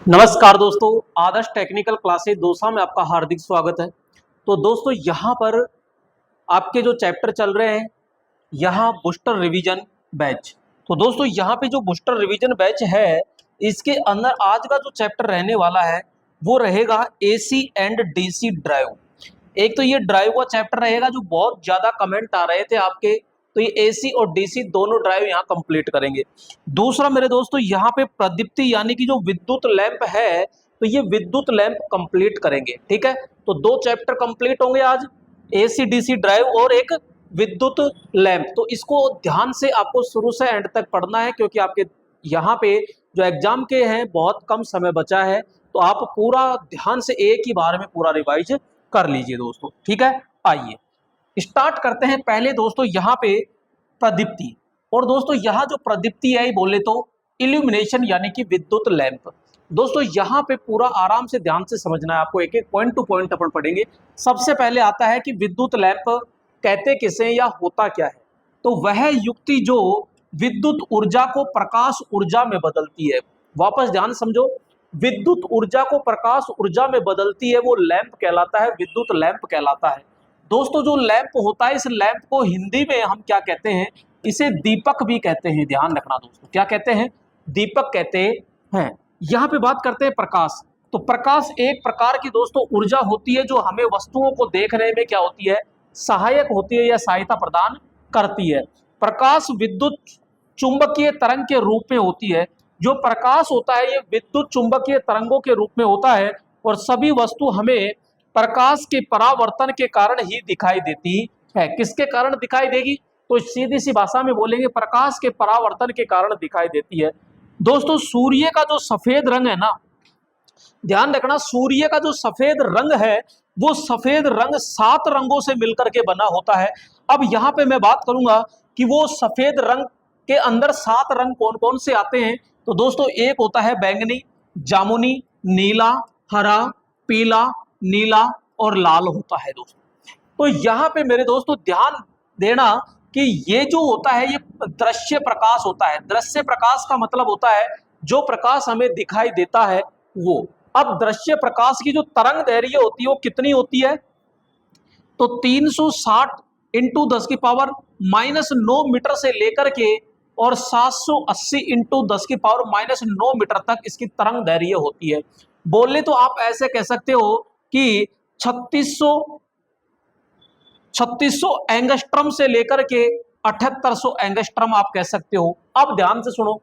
नमस्कार दोस्तों, आदर्श technical classes dosa में आपका हार्दिक स्वागत है। तो दोस्तों यहाँ पर आपके जो चैप्टर चल रहे हैं, यहाँ बूस्टर रिवीजन बैच। तो दोस्तों यहाँ पे जो बूस्टर रिवीजन बैच है, इसके अंदर आज का जो चैप्टर रहने वाला है वो रहेगा एसी एंड डीसी ड्राइव। एक तो ये ड्राइव का चैप्टर रहेगा जो बहुत ज़्यादा कमेंट आ रहे थे आपके, तो ये एसी और डीसी दोनों ड्राइव यहाँ कंप्लीट करेंगे। दूसरा मेरे दोस्तों यहाँ पे प्रदीप्ति यानी कि जो विद्युत लैंप है, तो ये विद्युत लैंप कंप्लीट करेंगे। ठीक है, तो दो चैप्टर कंप्लीट होंगे आज, एसी डीसी ड्राइव और एक विद्युत लैंप। तो इसको ध्यान से आपको शुरू से एंड तक पढ़ना है, क्योंकि आपके यहाँ पे जो एग्जाम के हैं बहुत कम समय बचा है, तो आप पूरा ध्यान से एक ही बार में पूरा रिवाइज कर लीजिए दोस्तों। ठीक है, आइए स्टार्ट करते हैं। पहले दोस्तों यहाँ पे प्रदीप्ति, और दोस्तों यहाँ जो प्रदीप्ति है बोले तो इल्यूमिनेशन यानी कि विद्युत लैंप। दोस्तों यहाँ पे पूरा आराम से ध्यान से समझना है आपको, एक एक पॉइंट टू पॉइंट अपन पढ़ेंगे। सबसे पहले आता है कि विद्युत लैंप कहते किसे या होता क्या है। तो वह युक्ति जो विद्युत ऊर्जा को प्रकाश ऊर्जा में बदलती है। वापस ध्यान समझो, विद्युत ऊर्जा को प्रकाश ऊर्जा में बदलती है वो लैंप कहलाता है, विद्युत लैंप कहलाता है। दोस्तों जो लैंप होता है, इस लैंप को हिंदी में हम क्या कहते हैं, इसे दीपक भी कहते हैं। ध्यान रखना दोस्तों, क्या कहते हैं, दीपक कहते हैं। यहाँ पे बात करते हैं प्रकाश। तो प्रकाश एक प्रकार की दोस्तों ऊर्जा होती है जो हमें वस्तुओं को देखने में क्या होती है, सहायक होती है या सहायता प्रदान करती है। प्रकाश विद्युत चुंबकीय तरंग के रूप में होती है। जो प्रकाश होता है ये विद्युत चुंबकीय तरंगों के रूप में होता है, और सभी वस्तु हमें प्रकाश के परावर्तन के कारण ही दिखाई देती है। किसके कारण दिखाई देगी, तो सीधी सी भाषा में बोलेंगे प्रकाश के परावर्तन के कारण दिखाई देती है। दोस्तों सूर्य का जो सफेद रंग है ना, ध्यान रखना, सूर्य का जो सफेद रंग है वो सफेद रंग 7 रंगों से मिलकर के बना होता है। अब यहाँ पे मैं बात करूंगा कि वो सफेद रंग के अंदर 7 रंग कौन कौन से आते हैं। तो दोस्तों एक होता है बैंगनी, जामुनी, नीला, हरा, पीला, नीला और लाल होता है दोस्तों। तो यहाँ पे मेरे दोस्तों ध्यान देना कि ये जो होता है ये दृश्य प्रकाश होता है। दृश्य प्रकाश का मतलब होता है जो प्रकाश हमें दिखाई देता है वो। अब दृश्य प्रकाश की जो तरंग दैर्घ्य होती है वो कितनी होती है, तो 360 इंटू 10 की पावर -9 मीटर से लेकर के और 780 इंटू 10 की पावर -9 मीटर तक इसकी तरंग दैर्घ्य होती है। बोले तो आप ऐसे कह सकते हो कि 3600 एंगस्ट्रम से लेकर के 7800 एंगस्ट्रम आप कह सकते हो। अब ध्यान से सुनो,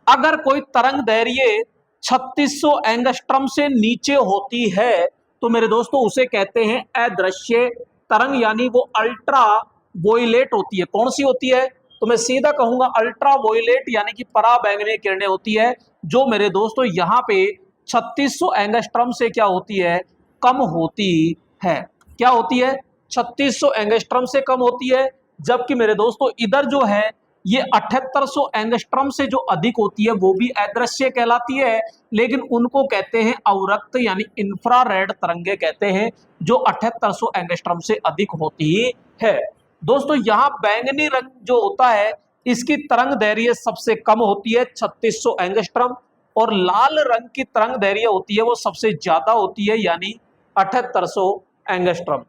अगर कोई तरंग दैर्घ्य 3600 एंगस्ट्रम से नीचे होती है तो मेरे दोस्तों उसे कहते हैं अदृश्य तरंग, यानी वो अल्ट्रा वोयलेट होती है। कौन सी होती है, तो मैं सीधा कहूंगा अल्ट्रा वोयलेट यानी कि पराबैंगनी किरणें होती है, जो मेरे दोस्तों यहाँ पे 3600 एंगस्ट्रम से क्या होती है, कम होती है। क्या होती है, 3600 एंगस्ट्रम से कम होती है। जबकि मेरे दोस्तों इधर जो है ये 7800 एंगस्ट्रम से जो अधिक होती है वो भी अदृश्य कहलाती है, लेकिन उनको कहते हैं अवरक्त यानी इंफ्रारेड तरंगे कहते हैं, जो 7800 एंगस्ट्रम से अधिक होती है। दोस्तों यहाँ बैंगनी रंग जो होता है इसकी तरंग दैर्घ्य सबसे कम होती है 3600 एंगस्ट्रम, और लाल रंग की तरंग दैर्घ्य होती है वो सबसे ज्यादा होती है यानी 7800 एंगस्ट्रम।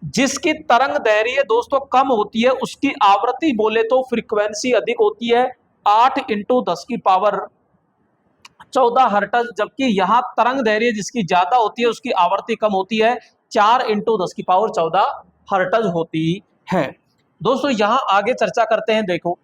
जिसकी तरंग दैर्घ्य दोस्तों कम होती है उसकी आवृत्ति बोले तो फ्रीक्वेंसी अधिक होती है 8 इंटू 10 की पावर 14 हर्ट्ज, जबकि यहाँ तरंग दैर्घ्य जिसकी ज्यादा होती है उसकी आवृत्ति कम होती है 4 इंटू 10 की पावर 14 हर्ट्ज होती है। दोस्तों यहाँ आगे चर्चा करते हैं। देखो,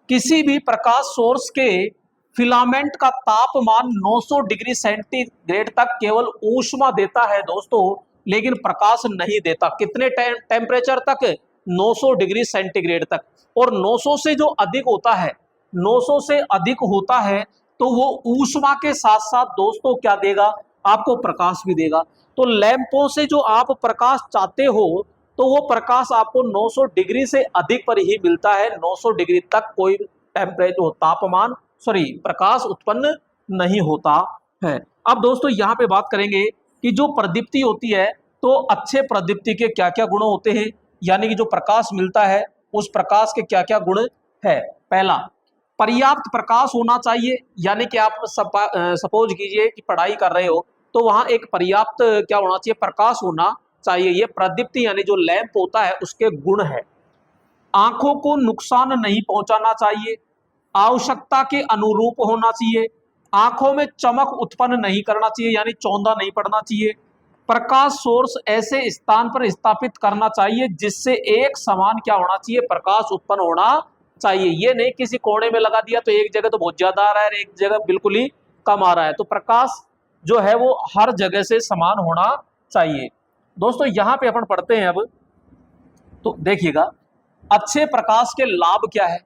किसी भी प्रकाश सोर्स के फिलामेंट का तापमान 900 डिग्री सेंटीग्रेड तक केवल ऊष्मा देता है दोस्तों, लेकिन प्रकाश नहीं देता। कितने टेम्परेचर तक, 900 डिग्री सेंटीग्रेड तक। और 900 से जो अधिक होता है, 900 से अधिक होता है तो वो ऊष्मा के साथ साथ दोस्तों क्या देगा, आपको प्रकाश भी देगा। तो लैंपों से जो आप प्रकाश चाहते हो तो वो प्रकाश आपको 900 डिग्री से अधिक पर ही मिलता है। 900 डिग्री तक कोई टेम्परेचर तापमान प्रकाश उत्पन्न नहीं होता है। अब दोस्तों यहाँ पे बात करेंगे कि जो प्रदीप्ति होती है तो अच्छे प्रदीप्ति के क्या क्या गुण होते हैं, यानी कि जो प्रकाश मिलता है उस प्रकाश के क्या क्या गुण है। पहला, पर्याप्त प्रकाश होना चाहिए, यानी कि आप सपोज कीजिए कि पढ़ाई कर रहे हो तो वहां एक पर्याप्त क्या होना चाहिए, प्रकाश होना चाहिए। ये प्रदीप्ति यानी जो लैंप होता है उसके गुण है। आंखों को नुकसान नहीं पहुंचाना चाहिए, आवश्यकता के अनुरूप होना चाहिए, आंखों में चमक उत्पन्न नहीं करना चाहिए यानी चौंधा नहीं पड़ना चाहिए। प्रकाश सोर्स ऐसे स्थान पर स्थापित करना चाहिए जिससे एक समान क्या होना चाहिए, प्रकाश उत्पन्न होना चाहिए। ये नहीं किसी कोने में लगा दिया तो एक जगह तो बहुत ज्यादा आ रहा है, एक जगह बिल्कुल ही कम आ रहा है। तो प्रकाश जो है वो हर जगह से समान होना चाहिए। दोस्तों यहां पे अपन पढ़ते हैं अब, तो देखिएगा अच्छे प्रकाश के लाभ क्या है।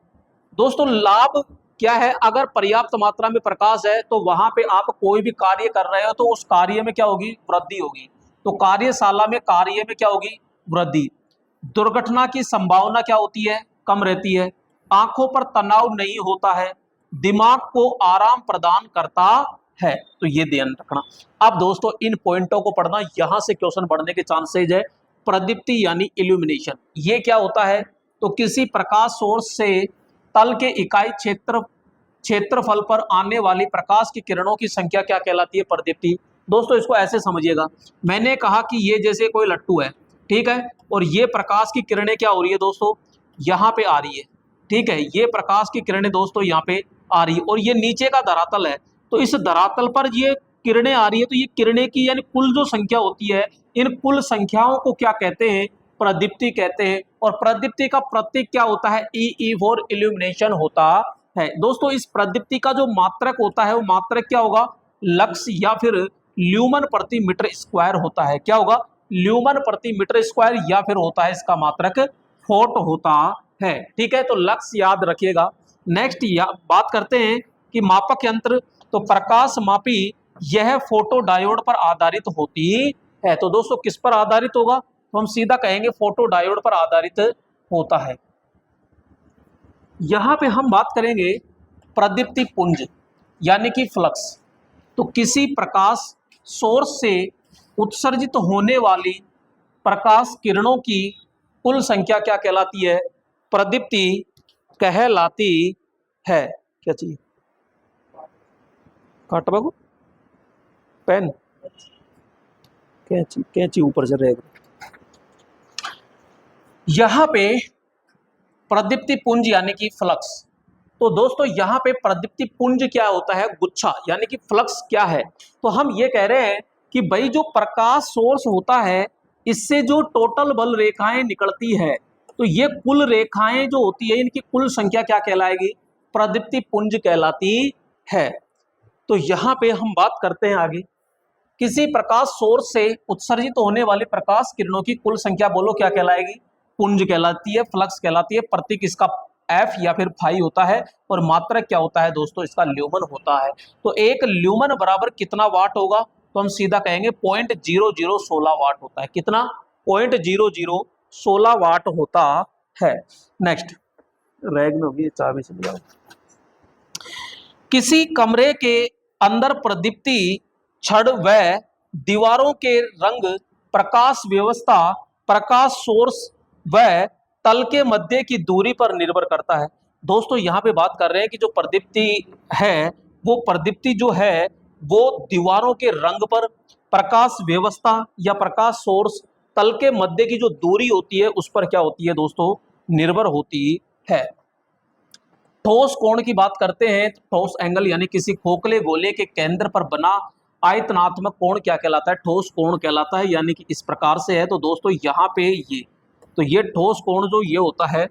दोस्तों लाभ क्या है, अगर पर्याप्त मात्रा में प्रकाश है तो वहां पे आप कोई भी कार्य कर रहे हो तो उस कार्य में क्या होगी, वृद्धि होगी। तो कार्यशाला में कार्य में क्या होगी, वृद्धि। दुर्घटना की संभावना क्या होती है, कम रहती है। आंखों पर तनाव नहीं होता है, दिमाग को आराम प्रदान करता है। तो ये ध्यान रखना। अब दोस्तों इन पॉइंटों को पढ़ना, यहां से क्वेश्चन बढ़ने के चांसेज है। प्रदीप्ति यानी इल्यूमिनेशन, ये क्या होता है, तो किसी प्रकाश सोर्स से तल के इकाई क्षेत्रफल पर आने वाली प्रकाश की किरणों की संख्या क्या कहलाती है, प्रदीप्ति। दोस्तों इसको ऐसे समझिएगा, मैंने कहा कि ये जैसे कोई लट्टू है, ठीक है, और ये प्रकाश की किरणें क्या हो रही है दोस्तों, यहाँ पे आ रही है, ठीक है, ये प्रकाश की किरणें दोस्तों यहाँ पे आ रही है, और ये नीचे का धरातल है, तो इस धरातल पर ये किरणें आ रही है, तो ये किरणें की यानी कुल जो संख्या होती है, इन कुल संख्याओं को क्या कहते हैं, प्रदीप्ति कहते हैं। और प्रदीप्ति का प्रतीक क्या होता है, ई फॉर इल्यूमिनेशन होता है। दोस्तों इस प्रदीप्ति का जो मात्रक होता है वो मात्रक क्या होगा, लक्स या फिर ल्यूमन प्रति मीटर स्क्वायर होता है। क्या होगा, ल्यूमन प्रति मीटर स्क्वायर, या फिर होता है इसका मात्रक फोट होता है। ठीक है, तो लक्स याद रखिएगा। नेक्स्ट बात करते हैं कि मापक यंत्र, तो प्रकाश मापी यह फोटो डायोड पर आधारित होती है। तो दोस्तों किस पर आधारित होगा, तो हम सीधा कहेंगे फोटो डायोड पर आधारित होता है। यहां पे हम बात करेंगे प्रदीप्ति पुंज यानी कि फ्लक्स। तो किसी प्रकाश सोर्स से उत्सर्जित होने वाली प्रकाश किरणों की कुल संख्या क्या कहलाती है, प्रदीप्ति कहलाती है। क्या चाहिए, काट बाबू, पेन, कैंची, कैंची ऊपर से रहेगा। यहां पे प्रदीप्ति पुंज यानी कि फ्लक्स। तो दोस्तों यहां पे प्रदीप्ति पुंज क्या होता है, गुच्छा, यानी कि फ्लक्स क्या है, तो हम ये कह रहे हैं कि भाई जो प्रकाश सोर्स होता है इससे जो टोटल बल रेखाएं निकलती है, तो ये कुल रेखाएं जो होती है इनकी कुल संख्या क्या कहलाएगी, प्रदीप्ति पुंज कहलाती है। तो यहां पे हम बात करते हैं आगे, किसी प्रकाश सोर्स से उत्सर्जित होने वाली प्रकाश किरणों की कुल संख्या बोलो क्या कहलाएगी, पुंज कहलाती है, फ्लक्स कहलाती है। प्रतीक इसका एफ या फिर फाई होता है, और मात्रक क्या होता है दोस्तों, इसका ल्यूमन होता है। तो एक ल्यूमन बराबर कितना वाट होगा, तो हम सीधा कहेंगे 0.0016 वाट होता है। कितना, 0.0016 वाट होता है। नेक्स्ट रैग में होगी, चाबी से लिया। किसी कमरे के अंदर प्रदीप्ति छड़ व दीवारों के रंग प्रकाश व्यवस्था प्रकाश सोर्स व तल के मध्य की दूरी पर निर्भर करता है। दोस्तों यहाँ पे बात कर रहे हैं कि जो प्रदीप्ति है वो प्रदीप्ति जो है वो दीवारों के रंग पर, प्रकाश व्यवस्था या प्रकाश सोर्स, तल के मध्य की जो दूरी होती है उस पर क्या होती है दोस्तों, निर्भर होती है। ठोस कोण की बात करते हैं, ठोस एंगल यानी किसी खोखले गोले के केंद्र पर बना आयतनात्मक कोण क्या कहलाता है, ठोस कोण कहलाता है। यानी कि इस प्रकार से है। तो दोस्तों यहाँ पे ये ठोस कोण जो ये होता है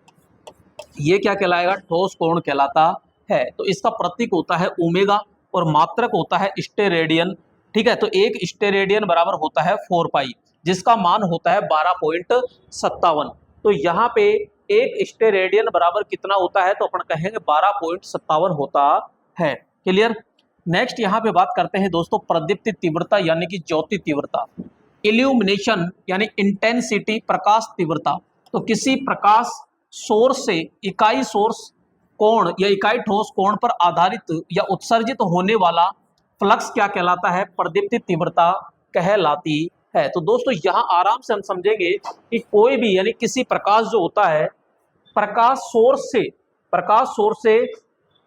ये क्या कहलाएगा, ठोस कोण कहलाता है। तो इसका प्रतीक होता है ओमेगा और मात्रक होता है स्टेरेडियन। ठीक है, तो एक स्टेरेडियन बराबर होता है 4 पाई, जिसका मान होता है 12.57। तो यहाँ पे एक स्टेरेडियन बराबर कितना होता है, तो अपन कहेंगे 12.57 होता है। क्लियर। नेक्स्ट यहाँ पे बात करते हैं दोस्तों प्रदीप्ति तीव्रता यानी कि ज्योति तीव्रता। इल्यूमिनेशन यानी इंटेंसिटी, प्रकाश तीव्रता। तो किसी प्रकाश सोर्स से इकाई सोर्स कोण या इकाई ठोस कोण पर आधारित या उत्सर्जित होने वाला फ्लक्स क्या कहलाता है, प्रदीप्ति तीव्रता कहलाती है। तो दोस्तों यहाँ आराम से हम समझेंगे कि कोई भी यानी किसी प्रकाश जो होता है प्रकाश सोर्स से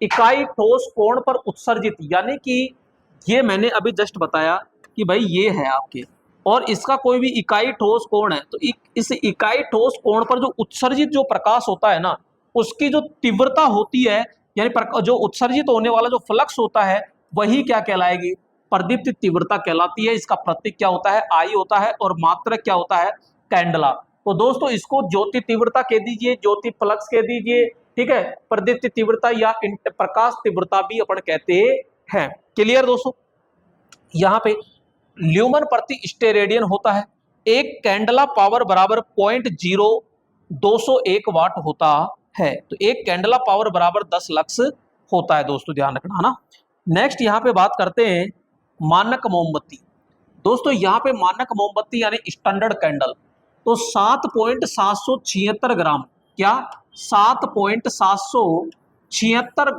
इकाई ठोस कोण पर उत्सर्जित, यानी कि ये मैंने अभी जस्ट बताया कि भाई ये है आपके, और इसका कोई भी इकाई ठोस कोण है, तो इस इकाई ठोस कोण पर जो उत्सर्जित जो प्रकाश होता है ना, उसकी जो तीव्रता होती है, यानी जो उत्सर्जित होने वाला जो फ्लक्स होता है, वही क्या कहलाएगी, प्रदीप्त तीव्रता कहलाती है। इसका प्रतीक क्या होता है, आई होता है, और मात्रक क्या होता है, कैंडला। तो दोस्तों इसको ज्योति तीव्रता कह दीजिए, ज्योति फ्लक्स कह दीजिए, ठीक है, प्रदीप्त तीव्रता या प्रकाश तीव्रता भी अपन कहते हैं। क्लियर दोस्तों। यहाँ पे ल्यूमन प्रति स्टेरेडियन होता है। एक कैंडला पावर बराबर 0.0201 वाट होता है। तो एक कैंडला पावर बराबर 10 लक्स होता है दोस्तों, ध्यान रखना ना। नेक्स्ट यहाँ पे बात करते हैं मानक मोमबत्ती। दोस्तों यहाँ पे मानक मोमबत्ती यानी स्टैंडर्ड कैंडल, तो 7.776 ग्राम, क्या 7.776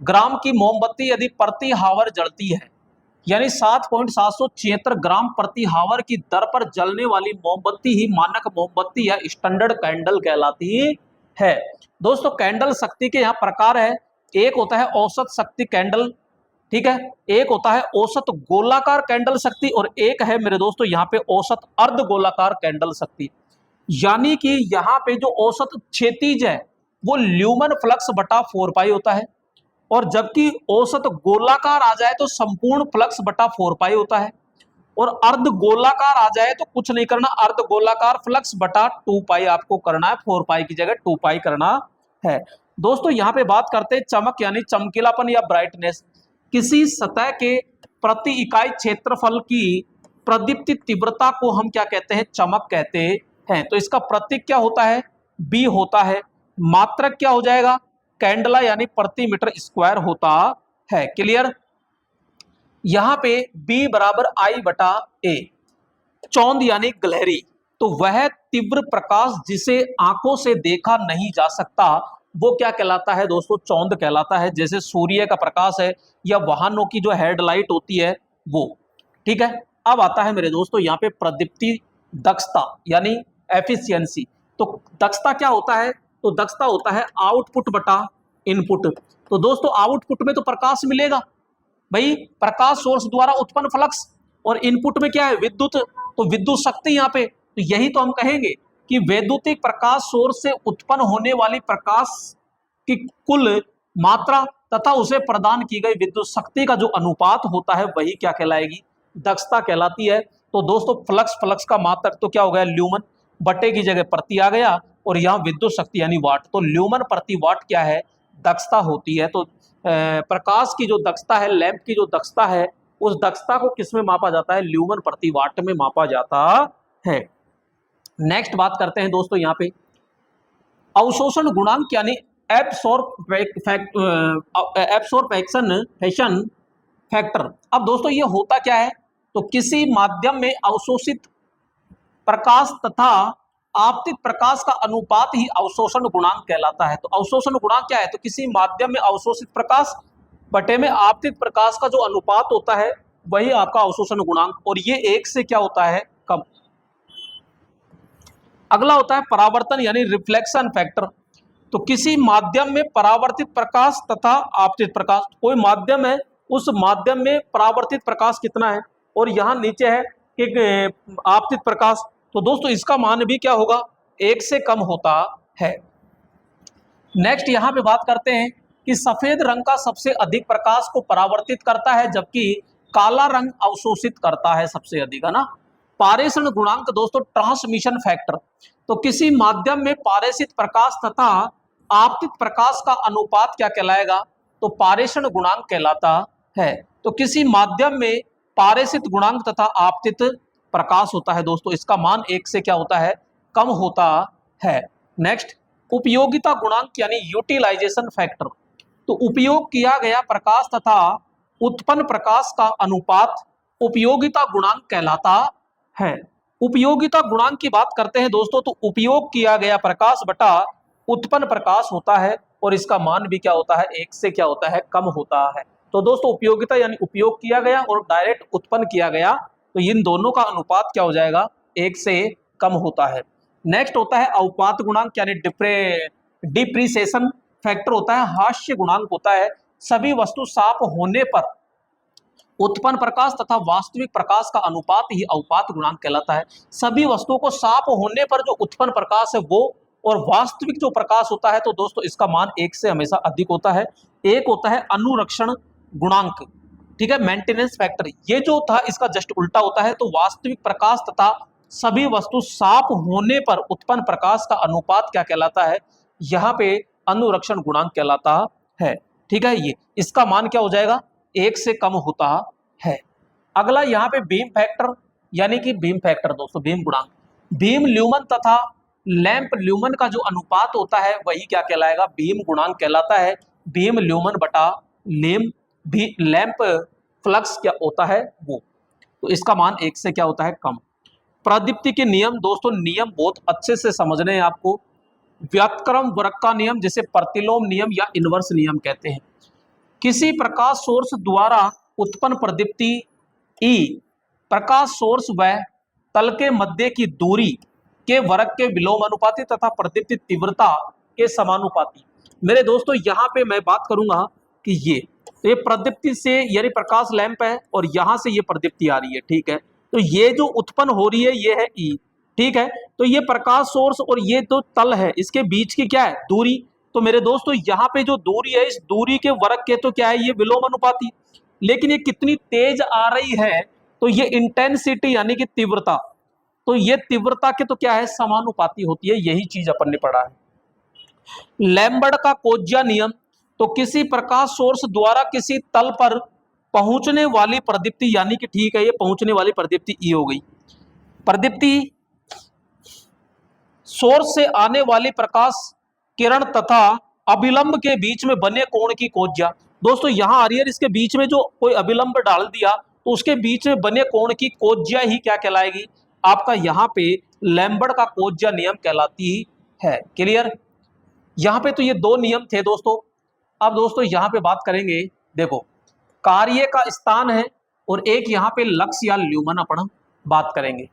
ग्राम की मोमबत्ती यदि प्रति हावर जलती है, यानी 7.776 ग्राम प्रति हावर की दर पर जलने वाली मोमबत्ती ही मानक मोमबत्ती या स्टैंडर्ड कैंडल कहलाती है। दोस्तों कैंडल शक्ति के यहाँ प्रकार है, एक होता है औसत शक्ति कैंडल, ठीक है, एक होता है औसत गोलाकार कैंडल शक्ति, और एक है मेरे दोस्तों यहाँ पे औसत अर्ध गोलाकार कैंडल शक्ति। यानी कि यहाँ पे जो औसत क्षैतिज है वो ल्यूमन फ्लक्स बटा 4 पाई होता है, और जबकि औसत गोलाकार आ जाए तो संपूर्ण फ्लक्स बटा 4 पाई होता है, और अर्ध गोलाकार आ जाए तो कुछ नहीं करना, अर्ध गोलाकार फ्लक्स बटा 2 पाई आपको करना है, 4 पाई की जगह 2 पाई करना है। दोस्तों यहाँ पे बात करते हैं चमक यानी चमकीलापन या ब्राइटनेस। किसी सतह के प्रति इकाई क्षेत्रफल की प्रदीप्ति तीव्रता को हम क्या कहते हैं, चमक कहते हैं। तो इसका प्रतीक क्या होता है, बी होता है। मात्रक क्या हो जाएगा, कैंडला यानी प्रति मीटर स्क्वायर होता है। क्लियर। यहां पे B बराबर I बटा A। चौंध यानी गिलहरी, तो वह तीव्र प्रकाश जिसे आंखों से देखा नहीं जा सकता वो क्या कहलाता है दोस्तों, चौंध कहलाता है। जैसे सूर्य का प्रकाश है या वाहनों की जो हेडलाइट होती है वो, ठीक है। अब आता है मेरे दोस्तों यहाँ पे प्रदीप्ति दक्षता यानी एफिशिएंसी। तो दक्षता क्या होता है, तो दक्षता होता है आउटपुट बटा इनपुट। तो दोस्तों आउटपुट में तो प्रकाश मिलेगा भाई, प्रकाश सोर्स द्वारा उत्पन्न फ्लक्स, और इनपुट में क्या है, विद्युत, तो विद्युत शक्ति यहाँ पे। तो यही तो हम कहेंगे कि वैद्युतिक प्रकाश सोर्स से उत्पन्न होने वाली प्रकाश की कुल मात्रा तथा उसे प्रदान की गई विद्युत शक्ति का जो अनुपात होता है वही क्या कहलाएगी, दक्षता कहलाती है। तो दोस्तों फ्लक्स का मात्रक तो क्या हो गया, ल्यूमन, बटे की जगह प्रति आ गया, और यहाँ विद्युत शक्ति यानी वाट, तो ल्यूमन प्रति वाट क्या है, दक्षता होती है। तो प्रकाश की जो दक्षता है, लैंप की जो दक्षता है, उस दक्षता को किस में मापा जाता है, ल्यूमन प्रति वाट में मापा जाता है। नेक्स्ट बात करते हैं दोस्तों यहाँ पे अवशोषण गुणांक यानी एब्सॉर्प्शन फैक्टर। अब दोस्तों ये होता क्या है, तो किसी माध्यम में अवशोषित प्रकाश तथा आपतित प्रकाश का अनुपात ही अवशोषण गुणांक कहलाता है। तो अवशोषण गुणांक क्या है, तो किसी माध्यम में अवशोषित प्रकाश बटे में आपतित प्रकाश का जो अनुपात होता है वही आपका अवशोषण गुणांक, और ये 1 से क्या होता है, कम। अगला होता है परावर्तन यानी रिफ्लेक्शन फैक्टर। तो किसी माध्यम में परावर्तित प्रकाश तथा आपतित प्रकाश, कोई माध्यम है उस माध्यम में परावर्तित प्रकाश कितना है, और यहाँ नीचे है कि आपतित प्रकाश, तो दोस्तों इसका मान भी क्या होगा, 1 से कम होता है। नेक्स्ट यहाँ पे बात करते हैं कि सफेद रंग का सबसे अधिक प्रकाश को परावर्तित करता है जबकि काला रंग अवशोषित करता है सबसे अधिक, है ना। पारेषण गुणांक दोस्तों ट्रांसमिशन फैक्टर। तो किसी माध्यम में पारेषित प्रकाश तथा आपतित प्रकाश का अनुपात क्या कहलाएगा, तो पारेषण गुणांक कहलाता है। तो किसी माध्यम में पारेषित गुणांक तथा आपतित प्रकाश होता है दोस्तों, इसका मान 1 से क्या होता है, कम होता है। नेक्स्ट उपयोगिता गुणांक यानी यूटिलाइजेशन फैक्टर। तो उपयोग किया गया प्रकाश तथा उत्पन्न प्रकाश का अनुपात उपयोगिता गुणांक कहलाता है। उपयोगिता गुणांक की बात करते हैं दोस्तों, तो उपयोग किया गया प्रकाश बटा उत्पन्न प्रकाश होता है, और इसका मान भी क्या होता है, 1 से क्या होता है, कम होता है। तो दोस्तों उपयोगिता यानी उपयोग किया गया और डायरेक्ट उत्पन्न किया गया, तो इन दोनों का अनुपात क्या हो जाएगा, 1 से कम होता है। नेक्स्ट होता है अवपात गुणांक यानी डिप्रीसिएशन फैक्टर होता है, हास्य गुणांक होता है सभी वस्तु साफ होने पर उत्पन्न प्रकाश तथा वास्तविक प्रकाश का अनुपात ही अवपात गुणांक कहलाता है। सभी वस्तुओं को साफ होने पर जो उत्पन्न प्रकाश है वो और वास्तविक जो प्रकाश होता है तो दोस्तों इसका मान 1 से हमेशा अधिक होता है। एक होता है अनुरक्षण गुणांक, ठीक है, मेंटेनेंस फैक्टर, ये जो था इसका जस्ट उल्टा होता है। तो वास्तविक प्रकाश तथा सभी वस्तु साफ होने पर उत्पन्न प्रकाश का अनुपात क्या कहलाता है, यहाँ पे अनुरक्षण गुणांक कहलाता है, ठीक है। ये इसका मान क्या हो जाएगा, 1 से कम होता है। अगला यहाँ पे बीम फैक्टर, यानी कि बीम फैक्टर दोस्तों बीम गुणांक, बीम ल्यूमन तथा लैंप ल्यूमन का जो अनुपात होता है वही क्या कहलाएगा, बीम गुणांक कहलाता है। बीम ल्यूमन बटा लैंप फ्लक्स क्या होता है वो, तो इसका मान 1 से क्या होता है, कम। प्रदीप्ति के नियम दोस्तों, नियम बहुत अच्छे से समझने हैं आपको। व्युत्क्रम वर्ग का नियम जिसे प्रतिलोम नियम या इनवर्स नियम कहते हैं। किसी प्रकाश सोर्स द्वारा उत्पन्न प्रदीप्ति ई प्रकाश सोर्स व तल के मध्य की दूरी के वर्ग के विलोमानुपाती तथा प्रदीप्ति तीव्रता के समानुपाती। मेरे दोस्तों यहाँ पे मैं बात करूंगा कि ये प्रदीप्ति से यानी प्रकाश लैंप है और यहां से ये प्रदीप्ति आ रही है, ठीक है। तो ये जो उत्पन्न हो रही है ये है ई, ठीक है। तो ये प्रकाश सोर्स और ये तो तल है, इसके बीच की क्या है, दूरी। तो मेरे दोस्तों यहाँ पे जो दूरी है इस दूरी के वर्ग के तो क्या है, ये विलोम अनुपाती। लेकिन ये कितनी तेज आ रही है, तो ये इंटेंसिटी यानी कि तीव्रता, तो ये तीव्रता के तो क्या है, समानुपाती होती है। यही चीज अपन ने पढ़ा है। लैम्बर्ट का कोज्या नियम, तो किसी प्रकाश सोर्स द्वारा किसी तल पर पहुंचने वाली प्रदीप्ति, यानी कि ठीक है ये पहुंचने वाली प्रदीप्ति ई हो गई। प्रदीप्ति सोर्स से आने वाली प्रकाश किरण तथा अभिलंब के बीच में बने कोण की कोज्या। दोस्तों यहां आ रही है, इसके बीच में जो कोई अभिलंब डाल दिया तो उसके बीच में बने कोण की कोज्या ही क्या कहलाएगी, आपका यहाँ पे लैम्बर्ट का कोज्या नियम कहलाती है। क्लियर। यहाँ पे तो ये दो नियम थे दोस्तों। अब दोस्तों यहाँ पे बात करेंगे, देखो कार्य का स्थान है और एक यहाँ पे लक्स या ल्यूमन अपन बात करेंगे।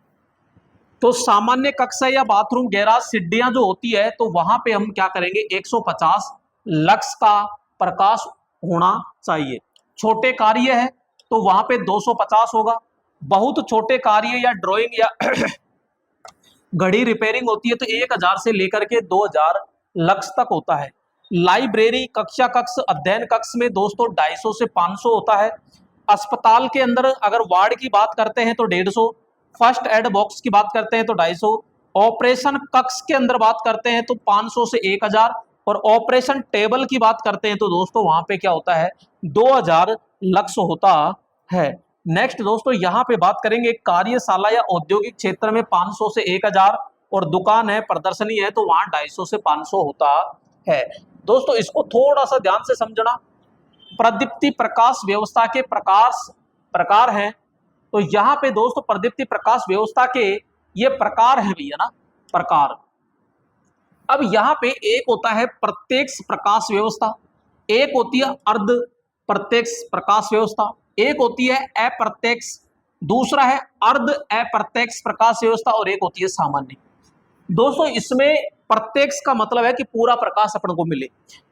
तो सामान्य कक्षा या बाथरूम गैराज सीढ़ियां जो होती है तो वहां पे हम क्या करेंगे, 150 लक्स का प्रकाश होना चाहिए। छोटे कार्य है तो वहां पे 250 होगा। बहुत छोटे कार्य या ड्राइंग या घड़ी रिपेयरिंग होती है तो 1000 से लेकर के 2000 लक्स तक होता है। लाइब्रेरी, कक्षा कक्ष, अध्ययन कक्ष में दोस्तों 250 से 500 होता है। अस्पताल के अंदर अगर वार्ड की बात करते हैं तो 150, फर्स्ट एड बॉक्स की बात करते हैं तो 250, ऑपरेशन कक्ष के अंदर बात करते हैं तो 500 से 1000 और ऑपरेशन टेबल की बात करते हैं तो दोस्तों वहां पे क्या होता है, 2000 लक्स होता है। नेक्स्ट दोस्तों यहाँ पे बात करेंगे कार्यशाला या औद्योगिक क्षेत्र में 500 से 1000 और दुकान है, प्रदर्शनी है तो वहां 250 से 500 होता है। दोस्तों इसको थोड़ा सा ध्यान से समझना। प्रदीप्ति प्रकाश व्यवस्था के प्रकार हैं, तो यहाँ पे दोस्तों प्रदीप्ति प्रकाश व्यवस्था के ये प्रकार है भैया ना, प्रकार। अब यहाँ पे एक होता है प्रत्यक्ष प्रकाश व्यवस्था, एक होती है अर्ध प्रत्यक्ष प्रकाश व्यवस्था, एक होती है अप्रत्यक्ष, दूसरा है अर्ध अप्रत्यक्ष प्रकाश व्यवस्था और एक होती है सामान्य। दोस्तों इसमें प्रत्यक्ष का मतलब है कि पूरा प्रकाश अपन को मिले।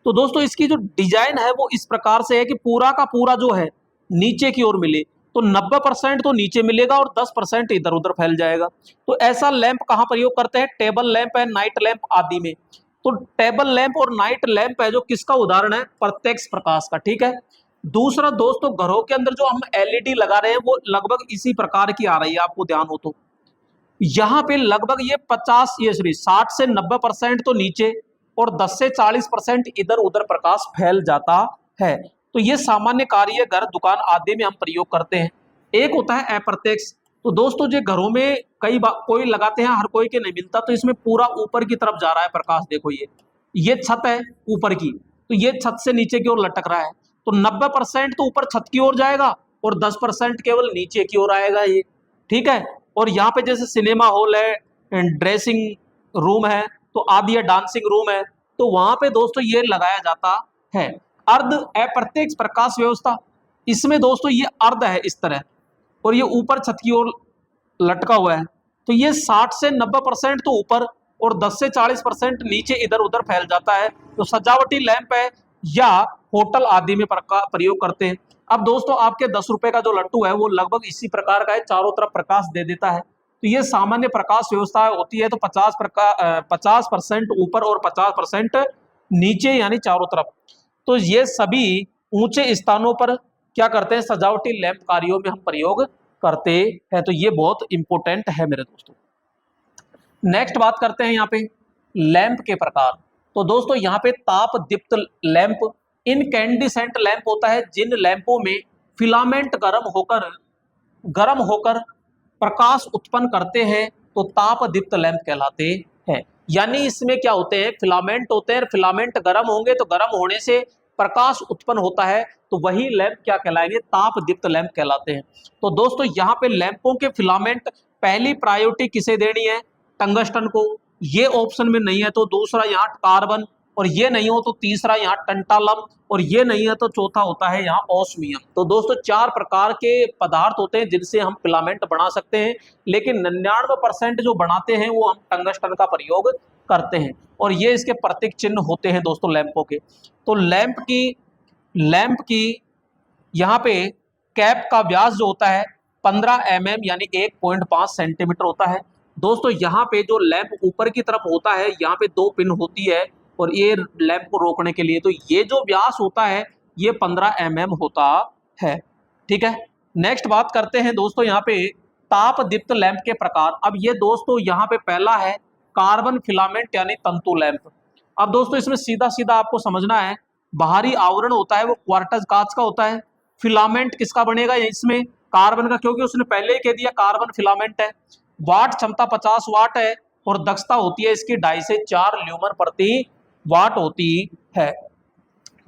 तो दोस्तों इसकी जो डिजाइन है वो इस प्रकार से है कि पूरा का पूरा जो है नीचे की ओर मिले, तो 90% तो नीचे मिलेगा और 10% इधर उधर फैल जाएगा। तो ऐसा लैंप कहाँ प्रयोग करते हैं, टेबल लैंप है, नाइट लैंप आदि में। तो टेबल लैंप और नाइट लैंप है जो किसका उदाहरण है, प्रत्यक्ष प्रकाश का, ठीक है। दूसरा दोस्तों घरों के अंदर जो हम एलईडी लगा रहे हैं वो लगभग इसी प्रकार की आ रही है, आपको ध्यान हो तो यहाँ पे लगभग ये 60 से 90% तो नीचे और 10 से 40% इधर उधर प्रकाश फैल जाता है। तो ये सामान्य कार्य घर, दुकान आदि में हम प्रयोग करते हैं। एक होता है अप्रत्यक्ष। तो दोस्तों जो घरों में कई बार कोई लगाते हैं, हर कोई के नहीं मिलता, तो इसमें पूरा ऊपर की तरफ जा रहा है प्रकाश। देखो ये छत है ऊपर की, तो ये छत से नीचे की ओर लटक रहा है, तो 90% तो ऊपर छत की ओर जाएगा और 10% केवल नीचे की ओर आएगा ये, ठीक है। और यहाँ पे जैसे सिनेमा हॉल है, ड्रेसिंग रूम है तो आदि, डांसिंग रूम है, तो वहां पे दोस्तों ये लगाया जाता है। अर्ध अप्रत्यक्ष प्रकाश व्यवस्था, इसमें दोस्तों ये अर्ध है इस तरह और ये ऊपर छत की ओर लटका हुआ है, तो ये 60 से 90% तो ऊपर और 10 से 40% नीचे इधर उधर फैल जाता है। तो सजावटी लैंप है या होटल आदि में प्रयोग करते हैं। अब दोस्तों आपके 10 रुपए का जो लट्टू है वो लगभग इसी प्रकार का है, चारों तरफ प्रकाश दे देता है। तो ये सामान्य प्रकाश व्यवस्था होती है। तो 50% ऊपर और 50% नीचे, यानी चारों तरफ। तो ये सभी ऊंचे स्थानों पर क्या करते हैं, सजावटी लैंप कार्यों में हम प्रयोग करते हैं। तो ये बहुत इंपॉर्टेंट है मेरे दोस्तों। नेक्स्ट बात करते हैं यहाँ पे लैंप के प्रकार। तो दोस्तों यहाँ पे ताप दीप्त लैंप, इनकैंडिसेंट लैंप होता है जिन लैंपों में फिलामेंट गर्म होकर प्रकाश उत्पन्न करते हैं, तो ताप दीप्त लैंप कहलाते हैं। यानी इसमें क्या होते हैं, फिलामेंट होते हैं, फिलामेंट गर्म होंगे तो गर्म होने से प्रकाश उत्पन्न होता है, तो वही लैंप क्या कहलाएंगे, ताप दीप्त लैंप कहलाते हैं। तो दोस्तों यहाँ पे लैंपों के फिलामेंट पहली प्रायोरिटी किसे देनी है, टंगस्टन को। ये ऑप्शन में नहीं है तो दूसरा यहाँ कार्बन, और ये नहीं हो तो तीसरा यहाँ टंटालम, और ये नहीं है तो चौथा होता है यहाँ ऑस्मियम। तो दोस्तों 4 प्रकार के पदार्थ होते हैं जिनसे हम फिलामेंट बना सकते हैं, लेकिन 99% जो बनाते हैं वो हम टंगस्टन का प्रयोग करते हैं। और ये इसके प्रतीक चिन्ह होते हैं दोस्तों लैंपों के। तो लैंप की यहाँ पे कैप का व्यास जो होता है 15 mm यानी 1.5 सेंटीमीटर होता है। दोस्तों यहाँ पे जो लैंप ऊपर की तरफ होता है, यहाँ पे 2 पिन होती है और ये लैंप को रोकने के लिए, तो ये जो व्यास होता है ये 15 mm होता है। ठीक है, नेक्स्ट बात करते हैं दोस्तों यहाँ पे ताप दीप्त लैंप के प्रकार। अब ये दोस्तों यहाँ पे पहला है कार्बन फिलामेंट यानी तंतु लैंप। अब दोस्तों इसमें सीधा सीधा आपको समझना है, बाहरी आवरण होता है वो क्वार्टज कांच का होता है। फिलामेंट किसका बनेगा इसमें, कार्बन का, क्योंकि उसने पहले ही कह दिया कार्बन फिलामेंट है। वाट क्षमता 50 वाट है और दक्षता होती है इसकी 2.5 से 4 ल्यूमन प्रति वाट होती है।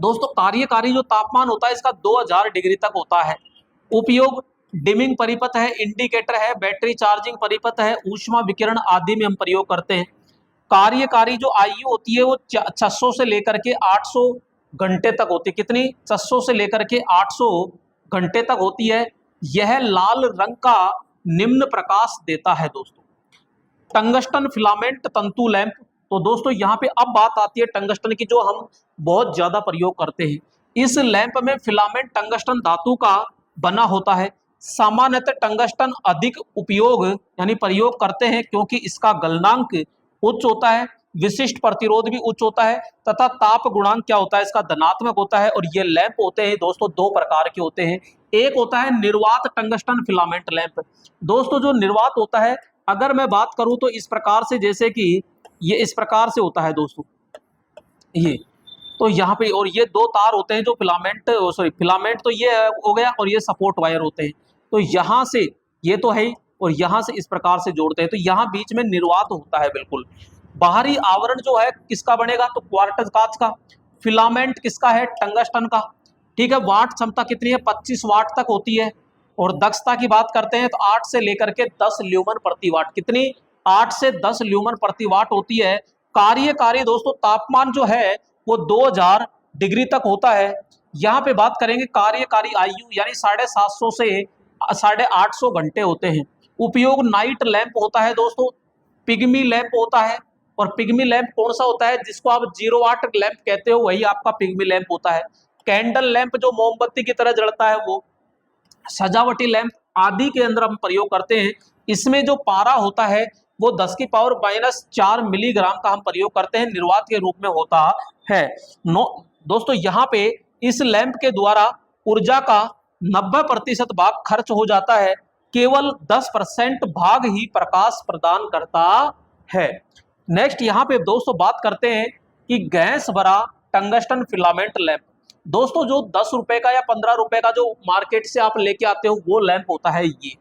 दोस्तों कार्यकारी जो तापमान होता है इसका 2000 डिग्री तक होता है। उपयोग डिमिंग परिपथ है, इंडिकेटर है, बैटरी चार्जिंग परिपथ है, ऊष्मा विकिरण आदि में हम प्रयोग करते हैं। कार्यकारी जो आयु होती है वो 600 से लेकर के 800 घंटे तक होती है। कितनी, 600 से लेकर के 800 घंटे तक होती है। यह लाल रंग का निम्न प्रकाश देता है दोस्तों। टंगस्टन फिलामेंट तंतु लैंप। तो दोस्तों यहाँ पे अब बात आती है टंगस्टन की, जो हम बहुत ज्यादा प्रयोग करते हैं। इस लैंप में फिलामेंट टंगस्टन धातु का बना होता है। सामान्यतः टंगस्टन अधिक उपयोग यानी प्रयोग करते हैं क्योंकि इसका गलनांक उच्च होता है, विशिष्ट प्रतिरोध भी उच्च होता है, तथा ताप गुणांक क्या होता है इसका धनात्मक होता है। और ये लैंप होते हैं दोस्तों 2 प्रकार के होते हैं। एक होता है निर्वात टंगस्टन फिलामेंट लैंप। दोस्तों जो निर्वात होता है, अगर मैं बात करूं तो इस प्रकार से, जैसे कि ये इस प्रकार से होता है दोस्तों, ये तो यहाँ पे, और ये 2 तार होते हैं जो फिलामेंट तो ये हो गया, और ये सपोर्ट वायर होते हैं। तो यहाँ से ये तो है और यहाँ से इस प्रकार से जोड़ते हैं, तो यहाँ बीच में निर्वात होता है बिल्कुल। बाहरी आवरण जो है किसका बनेगा, तो क्वार्टज कांच का। फिलामेंट किसका है, टंगस्टन का। ठीक है, वाट क्षमता कितनी है, 25 वाट तक होती है। और दक्षता की बात करते हैं तो 8 से लेकर के 10 ल्यूमन प्रति वाट, कितनी, 8 से 10 ल्यूमन प्रति वाट होती है। कार्यकारी दोस्तों तापमान जो है वो 2000 डिग्री तक होता है। यहाँ पे बात करेंगे कार्यकारी आयु यानी 750 से 850 घंटे होते हैं। उपयोग नाइट लैंप होता है दोस्तों, पिग्मी लैंप होता है। और पिग्मी लैंप कौन सा होता है, जिसको आप 0 वाट लैंप कहते हो, वही आपका पिग्मी लैंप होता है। कैंडल लैंप जो मोमबत्ती की तरह जलता है वो। सजावटी लैंप आदि के अंदर हम प्रयोग करते हैं। इसमें जो पारा होता है वो 10 की पावर -4 मिलीग्राम का हम प्रयोग करते हैं, निर्वात के रूप में होता है। दोस्तों यहाँ पे इस लैंप के द्वारा ऊर्जा का 90% भाग खर्च हो जाता है, केवल 10% भाग ही प्रकाश प्रदान करता है। नेक्स्ट यहाँ पे दोस्तों बात करते हैं कि गैस भरा टंगस्टन फिलामेंट लैंप। दोस्तों जो 10 रुपए का या 15 रुपए का जो मार्केट से आप लेके आते हो वो लैंप होता है ये।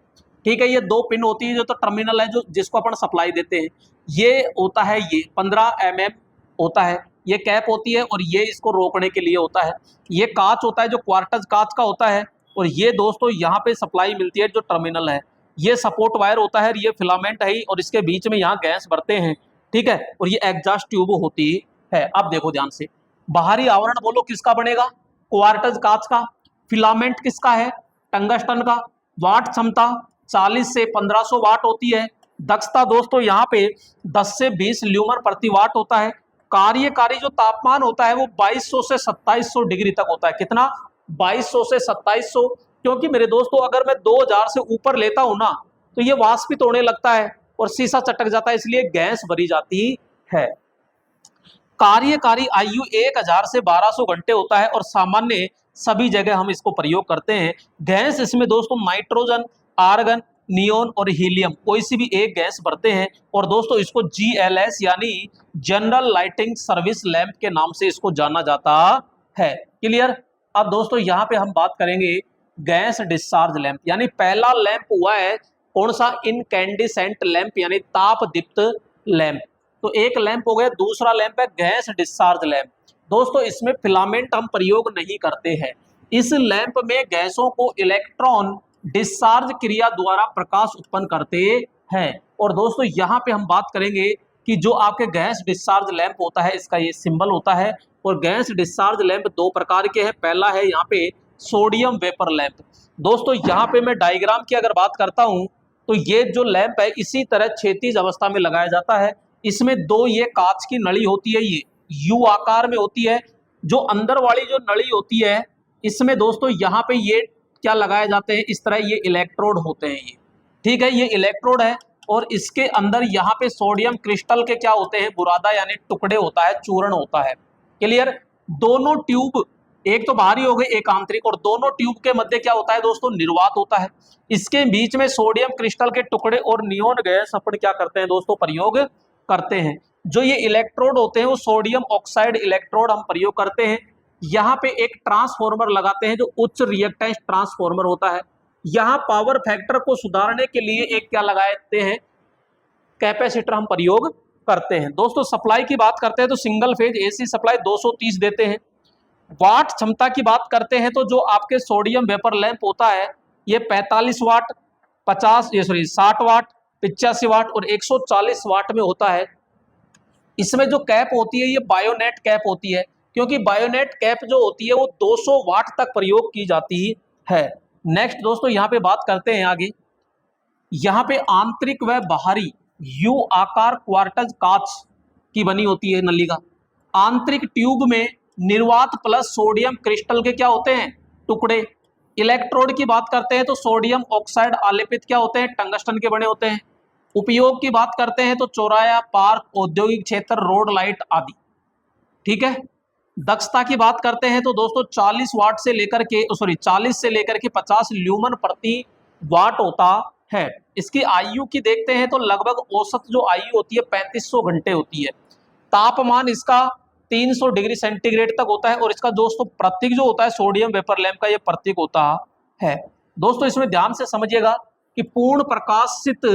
ठीक है, ये 2 पिन होती है जो तो टर्मिनल है जो जिसको अपन सप्लाई देते हैं। ये होता है, ये 15 mm होता है, ये कैप होती है, और ये इसको रोकने के लिए होता है। ये कांच होता है जो क्वार्टज कांच का होता है, और ये दोस्तों यहाँ पे सप्लाई मिलती है जो टर्मिनल है। ये सपोर्ट वायर होता है, ये फिलामेंट है और इसके बीच में यहाँ गैस भरते हैं। ठीक है, और ये एग्जॉस्ट ट्यूब होती है। अब देखो ध्यान से, बाहरी आवरण बोलो किसका बनेगा, क्वार्टज कांच का। फिलामेंट किसका है, टंगस्टन का। वाट क्षमता 40 से 1500 वाट होती है। दक्षता दोस्तों यहाँ पे 10 से 20 ल्यूमन प्रति वाट होता है। कार्यकारी जो तापमान होता है वो 2200 से 2700 डिग्री तक होता है। कितना? 2200 से 2700। क्योंकि मेरे दोस्तों अगर मैं 2000 से ऊपर लेता हूं ना तो ये वाष्पित होने लगता है और शीशा चटक जाता है, इसलिए गैस भरी जाती है। कार्यकारी आयु 1000 से 1200 घंटे होता है और सामान्य सभी जगह हम इसको प्रयोग करते हैं। गैस इसमें दोस्तों नाइट्रोजन, आर्गन, नियोन और हीलियम कोई सी भी एक गैस भरते हैं और दोस्तों इसको GLS यानी जनरल लाइटिंग सर्विस लैंप के नाम से इसको जाना जाता है। क्लियर? अब दोस्तों यहाँ पे हम बात करेंगे गैस डिस्चार्ज लैंप, यानी पहला लैंप हुआ है कौन सा? इनकैंडिसेंट लैंप यानी ताप दीप्त लैंप। तो एक लैंप हो गया, दूसरा लैंप है गैस डिस्चार्ज लैंप। दोस्तों इसमें फिलामेंट हम प्रयोग नहीं करते हैं। इस लैंप में गैसों को इलेक्ट्रॉन डिस्चार्ज क्रिया द्वारा प्रकाश उत्पन्न करते हैं। और दोस्तों यहाँ पे हम बात करेंगे कि जो आपके गैस डिस्चार्ज लैंप होता है इसका ये सिंबल होता है। और गैस डिस्चार्ज लैंप दो प्रकार के हैं। पहला है यहाँ पे सोडियम वेपर लैंप। दोस्तों यहाँ पे मैं डायग्राम की अगर बात करता हूँ तो ये जो लैंप है इसी तरह क्षैतिज अवस्था में लगाया जाता है। इसमें दो ये कांच की नली होती है, ये यू आकार में होती है। जो अंदर वाली जो नली होती है इसमें दोस्तों यहाँ पे ये क्या लगाए जाते हैं, इस तरह ये इलेक्ट्रोड होते हैं ये, ठीक है, ये इलेक्ट्रोड है। और इसके अंदर यहाँ पे सोडियम क्रिस्टल के क्या होते हैं, बुरादा यानी टुकड़े होता है, चूर्ण होता है। क्लियर? दोनों ट्यूब, एक तो बाहरी हो गई एक आंतरिक, और दोनों ट्यूब के मध्य क्या होता है दोस्तों, निर्वात होता है। इसके बीच में सोडियम क्रिस्टल के टुकड़े और नियोन गैस अपन क्या करते हैं दोस्तों, प्रयोग करते हैं। जो ये इलेक्ट्रोड होते हैं वो सोडियम ऑक्साइड इलेक्ट्रोड हम प्रयोग करते हैं। यहाँ पे एक ट्रांसफॉर्मर लगाते हैं जो उच्च रिएक्टेंस ट्रांसफॉर्मर होता है। यहाँ पावर फैक्टर को सुधारने के लिए एक क्या लगाते हैं, कैपेसिटर हम प्रयोग करते हैं। दोस्तों सप्लाई की बात करते हैं तो सिंगल फेज AC सप्लाई 230 देते हैं। वाट क्षमता की बात करते हैं तो जो आपके सोडियम वेपर लैंप होता है ये 45 वाट, 60 वाट, 85 वाट और 140 वाट में होता है। इसमें जो कैप होती है ये बायोनेट कैप होती है, क्योंकि बायोनेट कैप जो होती है वो 200 वाट तक प्रयोग की जाती है। नेक्स्ट दोस्तों यहाँ पे बात करते हैं आगे। यहाँ पे आंतरिक व बाहरी यू आकार क्वार्टज कांच की बनी होती है नली का। आंतरिक ट्यूब में निर्वात प्लस सोडियम क्रिस्टल के क्या होते हैं, टुकड़े। इलेक्ट्रोड की बात करते हैं तो सोडियम ऑक्साइड आलेपित क्या होते हैं, टंगस्टन के बने होते हैं। उपयोग की बात करते हैं तो चौराया, पार्क, औद्योगिक क्षेत्र, रोड लाइट आदि, ठीक है। दक्षता की बात करते हैं तो दोस्तों 40 से लेकर के 50 ल्यूमन प्रति वाट होता है। इसकी आयु की देखते हैं तो लगभग औसत जो आयु होती है 3500 घंटे होती है। तापमान इसका 300 डिग्री सेंटीग्रेड तक होता है। और इसका दोस्तों प्रतीक जो होता है सोडियम वेपर लैंप का, ये प्रतीक होता है। दोस्तों इसमें ध्यान से समझिएगा कि पूर्ण प्रकाशित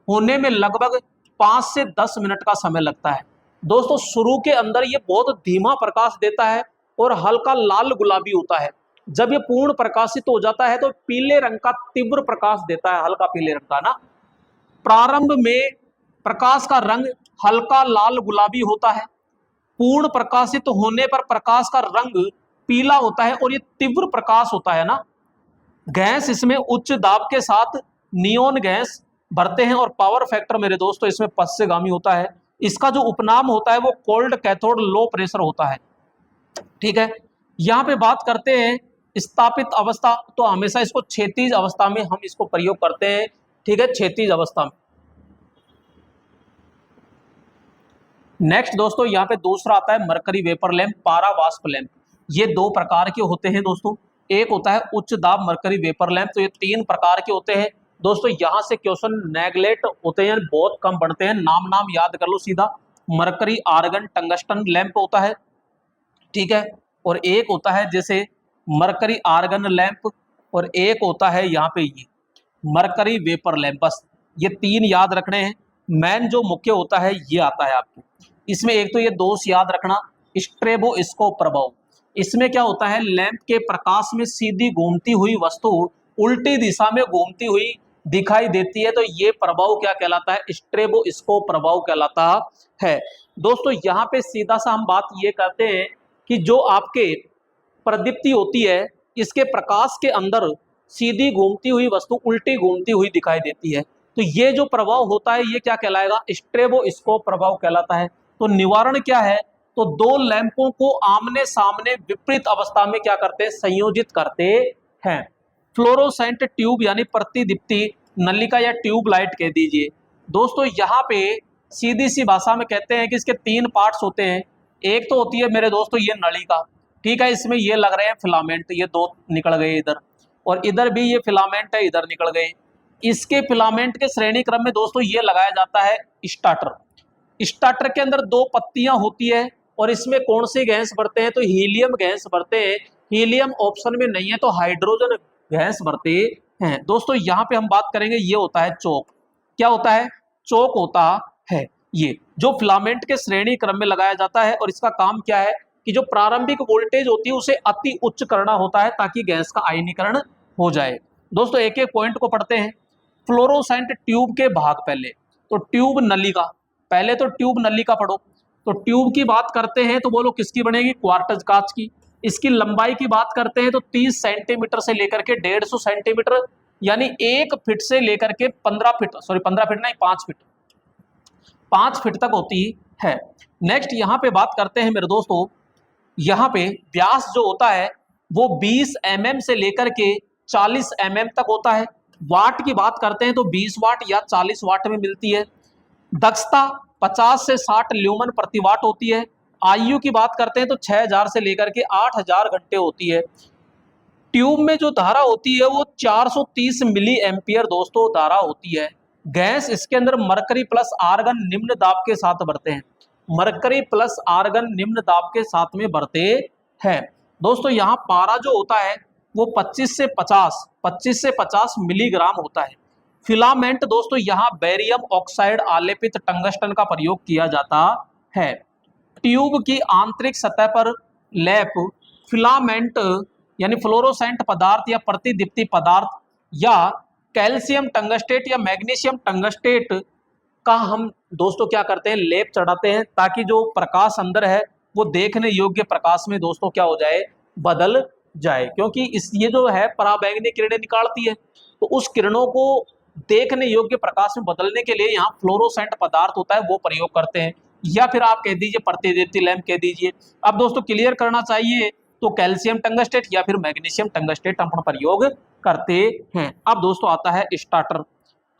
होने में लगभग 5 से 10 मिनट का समय लगता है। दोस्तों शुरू के अंदर ये बहुत धीमा प्रकाश देता है और हल्का लाल गुलाबी होता है। जब ये पूर्ण प्रकाशित हो जाता है तो पीले रंग का तीव्र प्रकाश देता है, हल्का पीले रंग का ना। प्रारंभ में प्रकाश का रंग हल्का लाल गुलाबी होता है। पूर्ण प्रकाशित होने पर प्रकाश का रंग पीला होता है और ये तीव्र प्रकाश होता है ना। गैस इसमें उच्च दाब के साथ नियोन गैस भरते हैं और पावर फैक्टर मेरे दोस्तों इसमें पश्चगामी होता है। इसका जो उपनाम होता है वो कोल्ड कैथोड लो प्रेशर होता है, ठीक है। यहाँ पे बात करते हैं स्थापित अवस्था, तो हमेशा इसको क्षैतिज अवस्था में हम इसको प्रयोग करते हैं, ठीक है, क्षैतिज अवस्था में। नेक्स्ट दोस्तों यहाँ पे दूसरा आता है मरकरी वेपर लैंप, पारा वाष्प लैंप। ये दो प्रकार के होते हैं दोस्तों। एक होता है उच्च दाब मरकरी वेपर लैंप, तो ये 3 प्रकार के होते हैं दोस्तों। यहाँ से क्वेश्चन नेगलेक्ट होते हैं, बहुत कम बनते हैं, नाम याद कर लो सीधा। मरकरी आर्गन टंगस्टन लैंप होता है, ठीक है। और एक होता है जैसे मरकरी आर्गन लैंप, और एक होता है यहाँ पे ये मरकरी वेपर लैंप। बस ये 3 याद रखने हैं। मेन जो मुख्य होता है ये आता है आपको। इसमें एक तो ये दोष याद रखना, स्ट्रेबोस्कोप प्रभाव। इसमें क्या होता है, लैंप के प्रकाश में सीधी घूमती हुई वस्तु उल्टी दिशा में घूमती हुई दिखाई देती है, तो ये प्रभाव क्या कहलाता है, स्ट्रेबोस्कोप प्रभाव कहलाता है। दोस्तों यहाँ पे सीधा सा हम बात ये करते हैं कि जो आपके प्रदीप्ति होती है इसके प्रकाश के अंदर सीधी घूमती हुई वस्तु उल्टी घूमती हुई दिखाई देती है, तो ये जो प्रभाव होता है ये क्या कहलाएगा, स्ट्रेबोस्कोप प्रभाव कहलाता है। तो निवारण क्या है तो दो लैंपों को आमने सामने विपरीत अवस्था में क्या करते हैं, संयोजित करते हैं। फ्लोरोसेंट ट्यूब यानी प्रतिदीप्ति नलिका या ट्यूब लाइट कह दीजिए। दोस्तों यहाँ पे सीधी सी भाषा में कहते हैं कि इसके तीन पार्ट्स होते हैं। एक तो होती है मेरे दोस्तों ये नलिका, ठीक है, इसमें ये लग रहे हैं फिलामेंट, ये दो निकल गए इधर, और इधर भी ये फिलामेंट है, इधर निकल गए। इसके फिलामेंट के श्रेणी क्रम में दोस्तों ये लगाया जाता है स्टार्टर। स्टार्टर के अंदर दो पत्तियां होती है और इसमें कौन सी गैस भरते हैं, तो हीलियम गैस भरते हैं। हीलियम ऑप्शन में नहीं है तो हाइड्रोजन गैस भरते हैं। दोस्तों यहाँ पे हम बात करेंगे, ये होता है चोक। क्या होता है, चोक होता है ये, जो फिलामेंट के श्रेणी क्रम में लगाया जाता है। और इसका काम क्या है कि जो प्रारंभिक वोल्टेज होती है उसे अति उच्च करना होता है ताकि गैस का आयनीकरण हो जाए। दोस्तों एक एक पॉइंट को पढ़ते हैं। फ्लोरोसेंट ट्यूब के भाग, पहले तो ट्यूब नलिका, पहले तो ट्यूब नलिका पढ़ो। तो ट्यूब की बात करते हैं तो बोलो किसकी बनेगी, क्वार्टज कांच की। इसकी लंबाई की बात करते हैं तो 30 सेंटीमीटर से लेकर के 150 सेंटीमीटर, यानी 1 फीट से लेकर के 15 फीट, सॉरी 15 फीट नहीं 5 फीट, 5 फीट तक होती है। नेक्स्ट यहाँ पे बात करते हैं मेरे दोस्तों, यहाँ पे व्यास जो होता है वो 20 mm से लेकर के 40 mm तक होता है। वाट की बात करते हैं तो 20 वाट या 40 वाट में मिलती है। दक्षता 50 से 60 ल्यूमन प्रति वाट होती है। आयु की बात करते हैं तो 6000 से लेकर के 8000 घंटे होती है। ट्यूब में जो धारा होती है वो 430 मिली एम्पियर दोस्तों धारा होती है। गैस इसके अंदर मरकरी प्लस आर्गन निम्न दाब के साथ भरते हैं, मरकरी प्लस आर्गन निम्न दाब के साथ में भरते हैं। दोस्तों यहाँ पारा जो होता है वो 25 से 50 मिलीग्राम होता है। फिलामेंट दोस्तों यहाँ बेरियम ऑक्साइड आलेपित टंगस्टन का प्रयोग किया जाता है। ट्यूब की आंतरिक सतह पर लैप फिलामेंट यानी फ्लोरोसेंट पदार्थ या प्रतिदीप्ति पदार्थ या कैल्शियम टंगस्टेट या मैग्नीशियम टंगस्टेट का हम दोस्तों क्या करते हैं, लेप चढ़ाते हैं ताकि जो प्रकाश अंदर है वो देखने योग्य प्रकाश में दोस्तों क्या हो जाए, बदल जाए। क्योंकि इस ये जो है पराबैंगनी किरणें निकालती है, तो उस किरणों को देखने योग्य प्रकाश में बदलने के लिए यहाँ फ्लोरोसेंट पदार्थ होता है वो प्रयोग करते हैं, या फिर आप कह दीजिए प्रतिदीप्ति लैंप कह दीजिए। अब दोस्तों क्लियर करना चाहिए तो कैल्शियम टंगस्टेट या फिर मैग्नीशियम टंगस्टेट हम प्रयोग करते हैं। अब दोस्तों आता है स्टार्टर।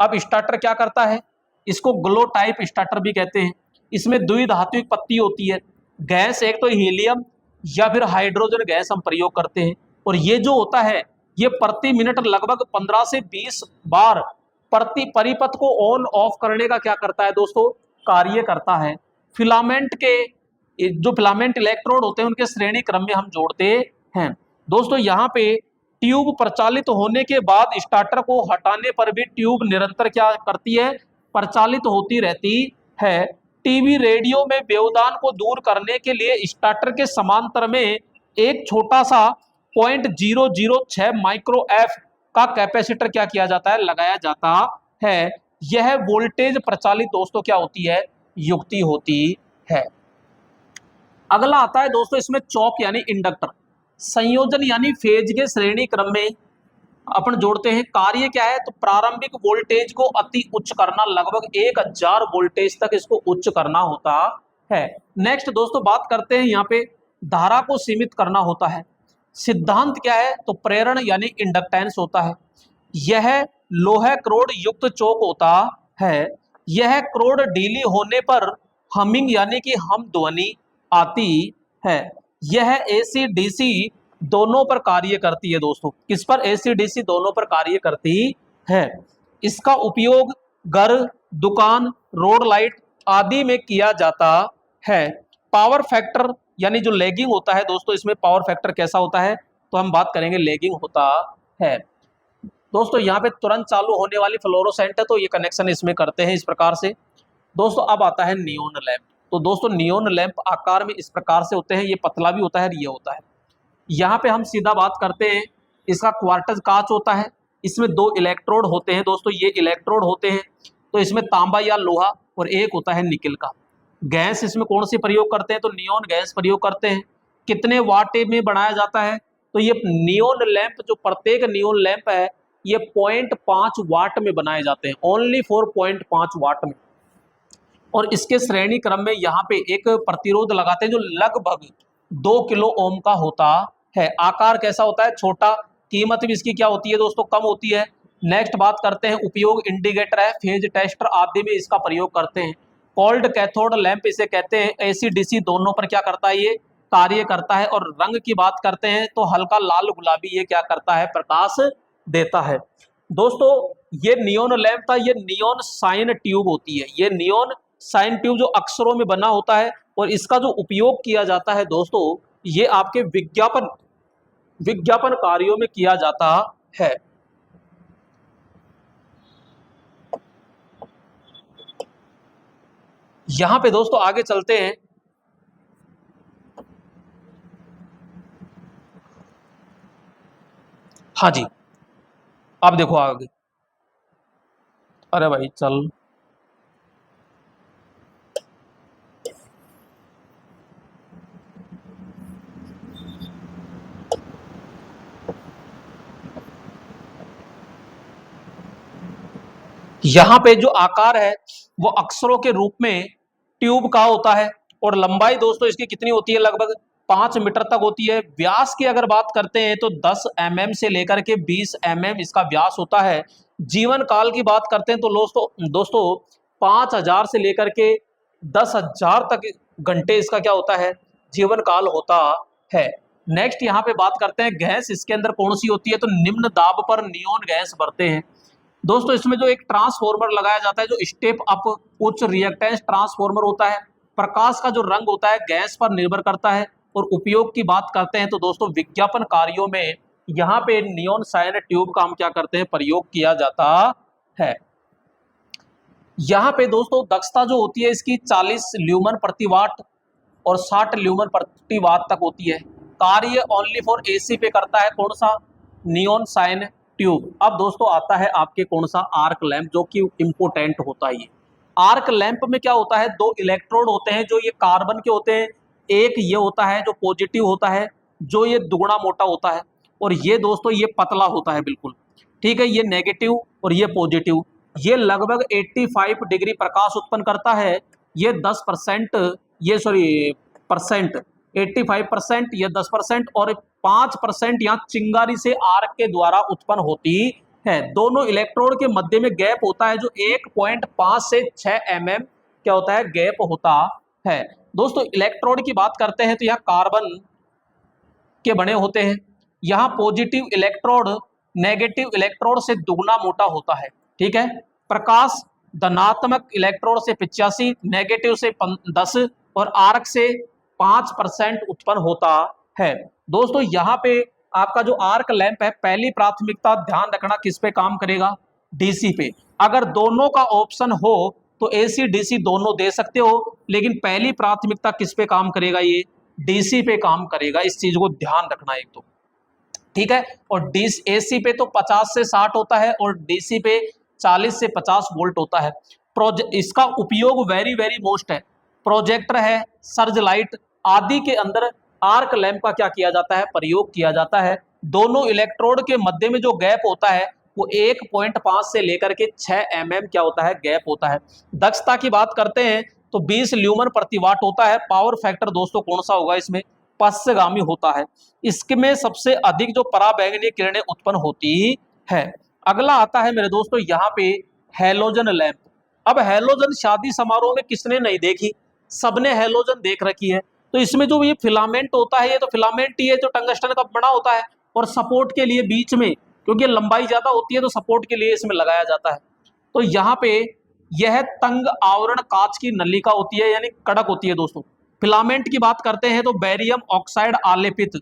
अब स्टार्टर क्या करता है, इसको ग्लो टाइप स्टार्टर भी कहते हैं। इसमें द्विधात्विक पत्ती होती है। गैस एक तो हीलियम या फिर हाइड्रोजन गैस हम प्रयोग करते हैं, और ये जो होता है ये प्रति मिनट लगभग 15 से 20 बार प्रति परिपथ को ऑन ऑफ करने का क्या करता है दोस्तों, कार्य करता है। फिलामेंट के जो फिलामेंट इलेक्ट्रोड होते हैं उनके श्रेणी क्रम में हम जोड़ते हैं। दोस्तों यहाँ पे ट्यूब प्रचालित होने के बाद स्टार्टर को हटाने पर भी ट्यूब निरंतर क्या करती है, प्रचालित होती रहती है। टीवी रेडियो में व्यवधान को दूर करने के लिए स्टार्टर के समांतर में एक छोटा सा 0.006 माइक्रो एफ का कैपेसिटर क्या किया जाता है, लगाया जाता है। यह वोल्टेज प्रचालित दोस्तों क्या होती है, युक्ति होती है। अगला आता है दोस्तों इसमें चौक यानी इंडक्टर। संयोजन यानी फेज के श्रेणी क्रम में अपन जोड़ते हैं। कार्य क्या है, तो प्रारंभिक वोल्टेज को अति उच्च करना, लगभग 1000 वोल्टेज तक इसको उच्च करना होता है। नेक्स्ट दोस्तों बात करते हैं यहाँ पे धारा को सीमित करना होता है। सिद्धांत क्या है, तो प्रेरण यानी इंडक्टेंस होता है। यह लोहे क्रोड युक्त चौक होता है। यह क्रोड ढीली होने पर हमिंग यानी कि हम ध्वनि आती है। यह एसी डीसी दोनों पर कार्य करती है दोस्तों। किस पर, एसी डीसी दोनों पर कार्य करती है। इसका उपयोग घर, दुकान, रोड लाइट आदि में किया जाता है। पावर फैक्टर यानी जो लैगिंग होता है दोस्तों, इसमें पावर फैक्टर कैसा होता है, तो हम बात करेंगे लैगिंग होता है। दोस्तों यहाँ पे तुरंत चालू होने वाली फ्लोरोसेंट है तो ये कनेक्शन इसमें करते हैं इस प्रकार से। दोस्तों अब आता है नियोन लैंप। तो दोस्तों नियोन लैंप आकार में इस प्रकार से होते हैं, ये पतला भी होता है, ये होता है। यहाँ पे हम सीधा बात करते हैं, इसका क्वार्टज कांच होता है। इसमें 2 इलेक्ट्रोड होते हैं दोस्तों, ये इलेक्ट्रोड होते हैं। तो इसमें तांबा या लोहा और एक होता है निकिल का। गैस इसमें कौन सी प्रयोग करते हैं, तो नियोन गैस प्रयोग करते हैं। कितने वाट में बनाया जाता है, तो ये नियोन लैंप जो प्रत्येक नियोन लैंप है ये 0.5 वाट में बनाए जाते हैं, ओनली फॉर 0.5 वाट में। और इसके श्रेणी क्रम में यहाँ पे एक प्रतिरोध लगाते हैं जो लगभग 2 किलो ओम का होता है। आकार कैसा होता है? छोटा। कीमत भी इसकी क्या होती है दोस्तों? कम होती है। नेक्स्ट बात करते हैं, उपयोग इंडिकेटर है, फेज टेस्टर आदि में इसका प्रयोग करते हैं। कोल्ड कैथोड लैंप इसे कहते हैं। एसी डीसी दोनों पर क्या करता है? ये कार्य करता है। और रंग की बात करते हैं तो हल्का लाल गुलाबी ये क्या करता है? प्रकाश देता है। दोस्तों ये नियोन लैंप था, ये नियोन साइन ट्यूब होती है। ये नियोन साइन ट्यूब जो अक्षरों में बना होता है और इसका जो उपयोग किया जाता है दोस्तों, ये आपके विज्ञापन कार्यों में किया जाता है। यहां पे दोस्तों आगे चलते हैं। हाँ जी, अब देखो आगे। अरे भाई चल, यहाँ पे जो आकार है वो अक्षरों के रूप में ट्यूब का होता है और लंबाई दोस्तों इसकी कितनी होती है? लगभग 5 मीटर तक होती है। व्यास की अगर बात करते हैं तो 10 mm से लेकर के 20 mm इसका व्यास होता है। जीवन काल की बात करते हैं तो दोस्तों 5000 से लेकर के 10,000 तक घंटे इसका क्या होता है? जीवन काल होता है। नेक्स्ट यहाँ पे बात करते हैं गैस इसके अंदर कौन सी होती है? तो निम्न दाब पर नियोन गैस भरते हैं। दोस्तों इसमें जो एक ट्रांसफॉर्मर लगाया जाता है जो स्टेप अप उच्च रिएक्टेंस ट्रांसफॉर्मर होता है। प्रकाश का जो रंग होता है गैस पर निर्भर करता है। और उपयोग की बात करते हैं तो दोस्तों विज्ञापन कार्यों में यहाँ पे नियोन साइन ट्यूब का हम क्या करते हैं? प्रयोग किया जाता है। यहाँ पे दोस्तों दक्षता जो होती है इसकी 40 ल्यूमन प्रति वाट और 60 ल्यूमन प्रति वाट तक होती है। कार्य ओनली फॉर एसी पे करता है कौन सा? Neon sign tube. अब दोस्तों आता है आपके कौन सा? आर्क लैंप, जो कि इंपोर्टेंट होता है। ये आर्क लैंप में क्या होता है? 2 इलेक्ट्रोड होते हैं जो ये कार्बन के होते हैं। एक ये होता है जो पॉजिटिव होता है, जो ये दुगना मोटा होता है। और ये दोस्तों ये पतला होता है बिल्कुल, ठीक है। ये नेगेटिव और ये पॉजिटिव। ये लगभग 85 डिग्री प्रकाश उत्पन्न करता है। ये 10% ये सॉरी परसेंट 85%, ये 10% और 5% यहाँ चिंगारी से आर्क के द्वारा उत्पन्न होती है। दोनों इलेक्ट्रोड के मध्य में गैप होता है जो 1.5 से 6 mm क्या होता है? गैप होता है। दोस्तों इलेक्ट्रोड की बात करते हैं तो यहाँ कार्बन के बने होते हैं। यहाँ पॉजिटिव इलेक्ट्रोड नेगेटिव इलेक्ट्रोड से दुगना मोटा होता है, ठीक है। प्रकाश धनात्मक इलेक्ट्रोड से 85, नेगेटिव से 10 और आर्क से 5% उत्पन्न होता है। दोस्तों यहाँ पे आपका जो आर्क लैंप है, पहली प्राथमिकता ध्यान रखना किस पे काम करेगा? डीसी पे। अगर दोनों का ऑप्शन हो तो एसी डीसी दोनों दे सकते हो, लेकिन पहली प्राथमिकता किस पे काम करेगा? ये डीसी पे काम करेगा। इस चीज को ध्यान रखना एक तो, ठीक है। और एसी पे तो 50 से 60 होता है और डीसी पे 40 से 50 वोल्ट होता है। इसका उपयोग वेरी वेरी मोस्ट है। प्रोजेक्टर है, सर्ज लाइट आदि के अंदर आर्क लैंप का क्या किया जाता है? प्रयोग किया जाता है। दोनों इलेक्ट्रोड के मध्य में जो गैप होता है वो 1.5 से लेकर के 6 mm क्या होता है? गैप होता है। दक्षता की बात करते हैं तो 20 ल्यूमन प्रति वाट होता है। पावर फैक्टर दोस्तों कौन सा होगा इसमें? पश्चगामी होता है। इसमें सबसे अधिक जो पराबैंगनी किरणें उत्पन्न होती है। अगला आता है मेरे दोस्तों यहाँ पे हैलोजन लैंप। अब हैलोजन शादी समारोह में किसने नहीं देखी? सबने हैलोजन देख रखी है। तो इसमें जो ये फिलामेंट होता है, ये तो फिलामेंट ही है जो टंगस्टन का बना होता है और सपोर्ट के लिए बीच में, क्योंकि लंबाई ज्यादा होती है तो सपोर्ट के लिए इसमें लगाया जाता है। तो यहाँ पे यह तंग आवरण कांच की नलिका होती है, यानी कड़क होती है दोस्तों। फिलामेंट की बात करते हैं तो बैरियम ऑक्साइड आलेपित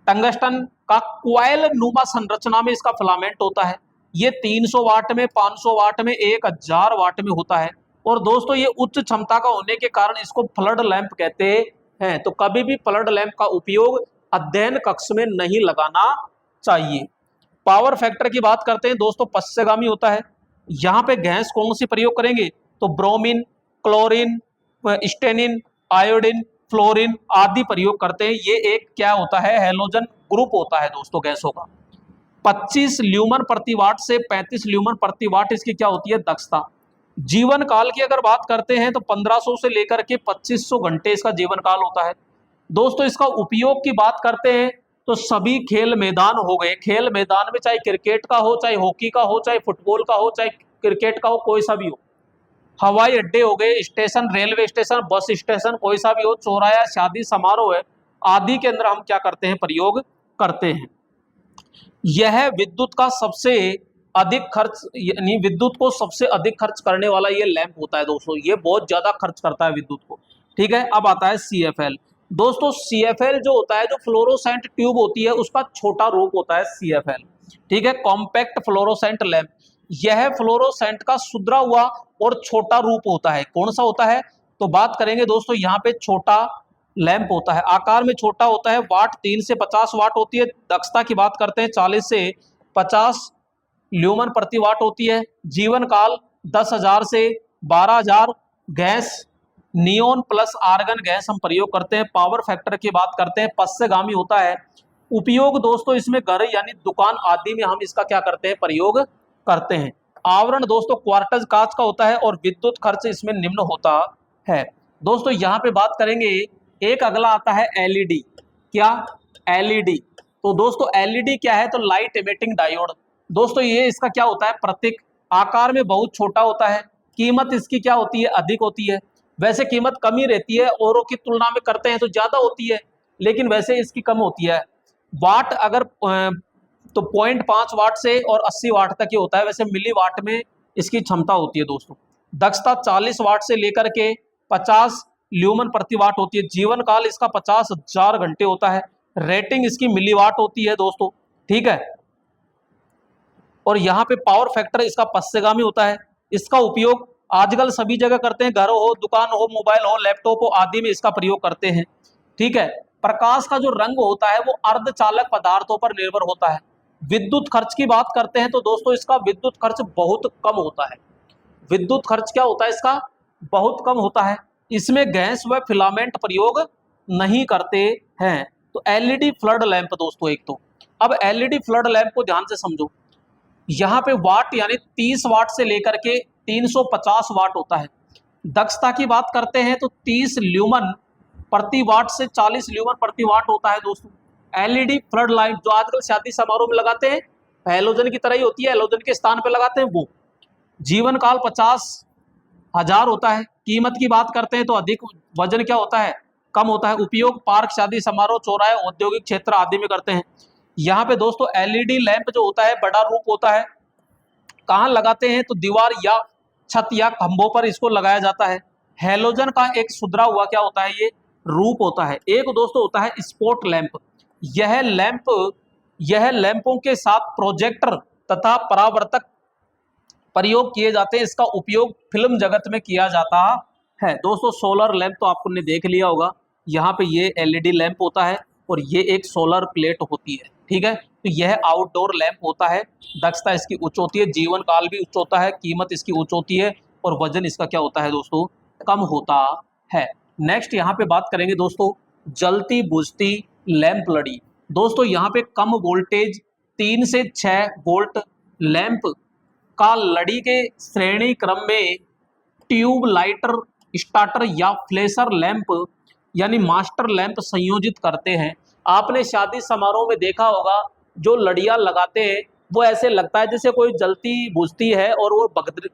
टंगस्टन का क्वाइल नुमा संरचना में इसका फिलामेंट होता है। ये 300 वाट में, 500 वाट में, 1000 वाट में होता है। और दोस्तों ये उच्च क्षमता का होने के कारण इसको फ्लड लैंप कहते हैं। तो कभी भी फ्लड लैंप का उपयोग अध्ययन कक्ष में नहीं लगाना चाहिए। पावर फैक्टर की बात करते हैं दोस्तों, पश्चगामी होता है। यहाँ पे गैस कौन सी प्रयोग करेंगे? तो ब्रोमीन, क्लोरीन, स्टेनिन, आयोडीन, फ्लोरीन आदि प्रयोग करते हैं। ये एक क्या होता है? हैलोजन ग्रुप होता है दोस्तों गैसों का। 25 ल्यूमन प्रति वाट से 35 ल्यूमन प्रति वाट इसकी क्या होती है? दक्षता। जीवन काल की अगर बात करते हैं तो 1500 से लेकर के 2500 घंटे इसका जीवन काल होता है। दोस्तों इसका उपयोग की बात करते हैं तो सभी खेल मैदान हो गए, खेल मैदान में चाहे क्रिकेट का हो, चाहे हॉकी का हो, चाहे फुटबॉल का हो, चाहे क्रिकेट का हो, कोई सा भी हो, हवाई अड्डे हो गए, station, railway station, bus station, कोई सा भी हो, चौराया, शादी समारोह है आदि के अंदर हम क्या करते हैं, प्रयोग करते हैं। यह विद्युत का सबसे अधिक खर्च, यानी विद्युत को सबसे अधिक खर्च करने वाला ये लैंप होता है दोस्तों, ये बहुत ज्यादा खर्च करता है विद्युत को। ठीक है, अब आता है CFL। दोस्तों CFL जो होता है, जो फ्लोरोसेंट ट्यूब होती है, उसका छोटा रूप होता है CFL। ठीक है, कॉम्पैक्ट फ्लोरोसेंट लैंप। यह फ्लोरोसेंट का सुधरा हुआ और छोटा रूप होता है। कौन सा होता है, तो बात करेंगे दोस्तों, यहाँ पे छोटा लैंप होता है, आकार में छोटा होता है, वाट 3 से 50 वाट होती है, दक्षता की बात करते हैं 40 से 50 ल्यूमन प्रति वाट होती है, जीवन काल 10,000 से 12,000, gas neon plus argon gas हम प्रयोग करते हैं। पावर फैक्टर की बात करते हैं, पश्चगामी होता है। उपयोग दोस्तों इसमें घर यानी दुकान आदि में हम इसका क्या करते हैं, प्रयोग करते हैं। आवरण दोस्तों क्वार्टज कांच का होता है और विद्युत खर्च इसमें निम्न होता है। दोस्तों यहाँ पे बात करेंगे, एक अगला आता है LED। क्या, LED। तो दोस्तों LED क्या है, तो लाइट एमिटिंग डायोड। दोस्तों ये इसका क्या होता है, प्रतीक। आकार में बहुत छोटा होता है, कीमत इसकी क्या होती है, अधिक होती है। वैसे कीमत कम ही रहती है, औरों की तुलना में करते हैं तो ज्यादा होती है, लेकिन वैसे इसकी कम होती है। वाट अगर तो 0.5 वाट से और 80 वाट तक ही होता है, वैसे मिली वाट में इसकी क्षमता होती है दोस्तों। दक्षता 40 वाट से लेकर के 50 ल्यूमन प्रति वाट होती है। जीवन काल इसका 50,000 घंटे होता है। रेटिंग इसकी मिली वाट होती है दोस्तों। ठीक है, और यहाँ पे पावर फैक्टर इसका पश्चगामी होता है। इसका उपयोग आजकल सभी जगह करते हैं, घर हो, दुकान हो, मोबाइल हो, लैपटॉप हो आदि में इसका प्रयोग करते हैं। ठीक है, प्रकाश का जो रंग होता है वो अर्धचालक पदार्थों पर निर्भर होता है। विद्युत खर्च की बात करते हैं तो दोस्तों इसका विद्युत खर्च बहुत कम होता है। विद्युत खर्च क्या होता है इसका, बहुत कम होता है। इसमें गैस व फिलामेंट प्रयोग नहीं करते हैं। तो LED फ्लड लैंप दोस्तों एक तो, अब LED फ्लड लैंप को ध्यान से समझो। यहाँ पे वाट यानी 30 वाट से लेकर के 350 वाट होता है। दक्षता की बात करते हैं तो 30 ल्यूमन प्रति वाट से 40 ल्यूमन प्रति वाट होता है दोस्तों। LED फ्लड लाइट जो आजकल शादी समारोह में लगाते हैं, हैलोजन की तरह ही होती है, हैलोजन के स्थान पे लगाते हैं वो। जीवन काल 50,000 होता है। कीमत की बात करते हैं तो अधिक, वजन क्या होता है, कम होता है। उपयोग पार्क, शादी समारोह, चौराहे, औद्योगिक क्षेत्र आदि में करते हैं। यहाँ पे दोस्तों LED लैंप जो होता है बड़ा रूप होता है। कहाँ लगाते हैं, तो दीवार या छत या खंभों पर इसको लगाया जाता है। हैलोजन का एक सुधरा हुआ क्या होता है, ये रूप होता है। एक दोस्तों होता है स्पॉट लैंप। यह लैंपों के साथ प्रोजेक्टर तथा परावर्तक प्रयोग किए जाते हैं। इसका उपयोग फिल्म जगत में किया जाता है। दोस्तों सोलर लैंप तो आपने देख लिया होगा, यहाँ पे ये LED लैंप होता है और ये एक सोलर प्लेट होती है। ठीक है, तो यह आउटडोर लैंप होता है। दक्षता इसकी उच्च होती है, जीवन काल भी उच्च होता है, कीमत इसकी उच्च होती है और वजन इसका क्या होता है दोस्तों, कम होता है। नेक्स्ट यहाँ पे बात करेंगे दोस्तों, जलती बुझती लैंप लड़ी। दोस्तों यहाँ पे कम वोल्टेज 3 से 6 वोल्ट लैंप का लड़ी के श्रेणी क्रम में ट्यूब लाइटर, स्टार्टर या फ्लैशर लैंप यानी मास्टर लैंप संयोजित करते हैं। आपने शादी समारोह में देखा होगा, जो लड़ियां लगाते हैं वो ऐसे लगता है जैसे कोई जलती बुझती है और वो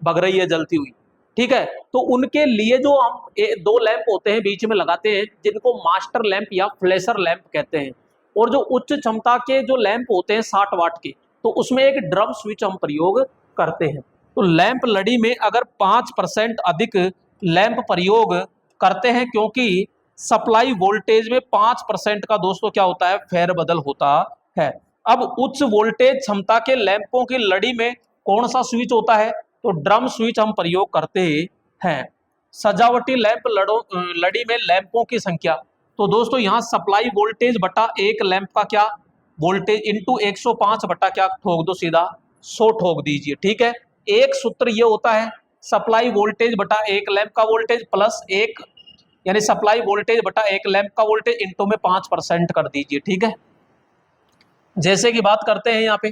बग रही है जलती हुई। ठीक है, तो उनके लिए जो हम 2 लैंप होते हैं बीच में लगाते हैं, जिनको मास्टर लैंप या फ्लैशर लैंप कहते हैं। और जो उच्च क्षमता के जो लैंप होते हैं 60 वाट के, तो उसमें एक ड्रम स्विच हम प्रयोग करते हैं। तो लैंप लड़ी में अगर 5% अधिक लैंप प्रयोग करते हैं, क्योंकि सप्लाई वोल्टेज में 5% का दोस्तों क्या होता है, फेरबदल होता है। अब उच्च वोल्टेज क्षमता के लैंपों की लड़ी में कौन सा स्विच होता है, तो ड्रम स्विच हम प्रयोग करते हैं। सजावटी लैंप लड़ी में लैंपों की संख्या, तो दोस्तों यहाँ सप्लाई वोल्टेज बटा एक लैंप का क्या वोल्टेज इंटू 105 बटा क्या ठोक दो, सीधा 100 ठोक दीजिए। ठीक है, एक सूत्र ये होता है, सप्लाई वोल्टेज बटा एक लैंप का वोल्टेज प्लस एक, यानी सप्लाई वोल्टेज बटा एक लैंप का वोल्टेज इंटू में 5% कर दीजिए। ठीक है, जैसे कि बात करते हैं यहाँ पे,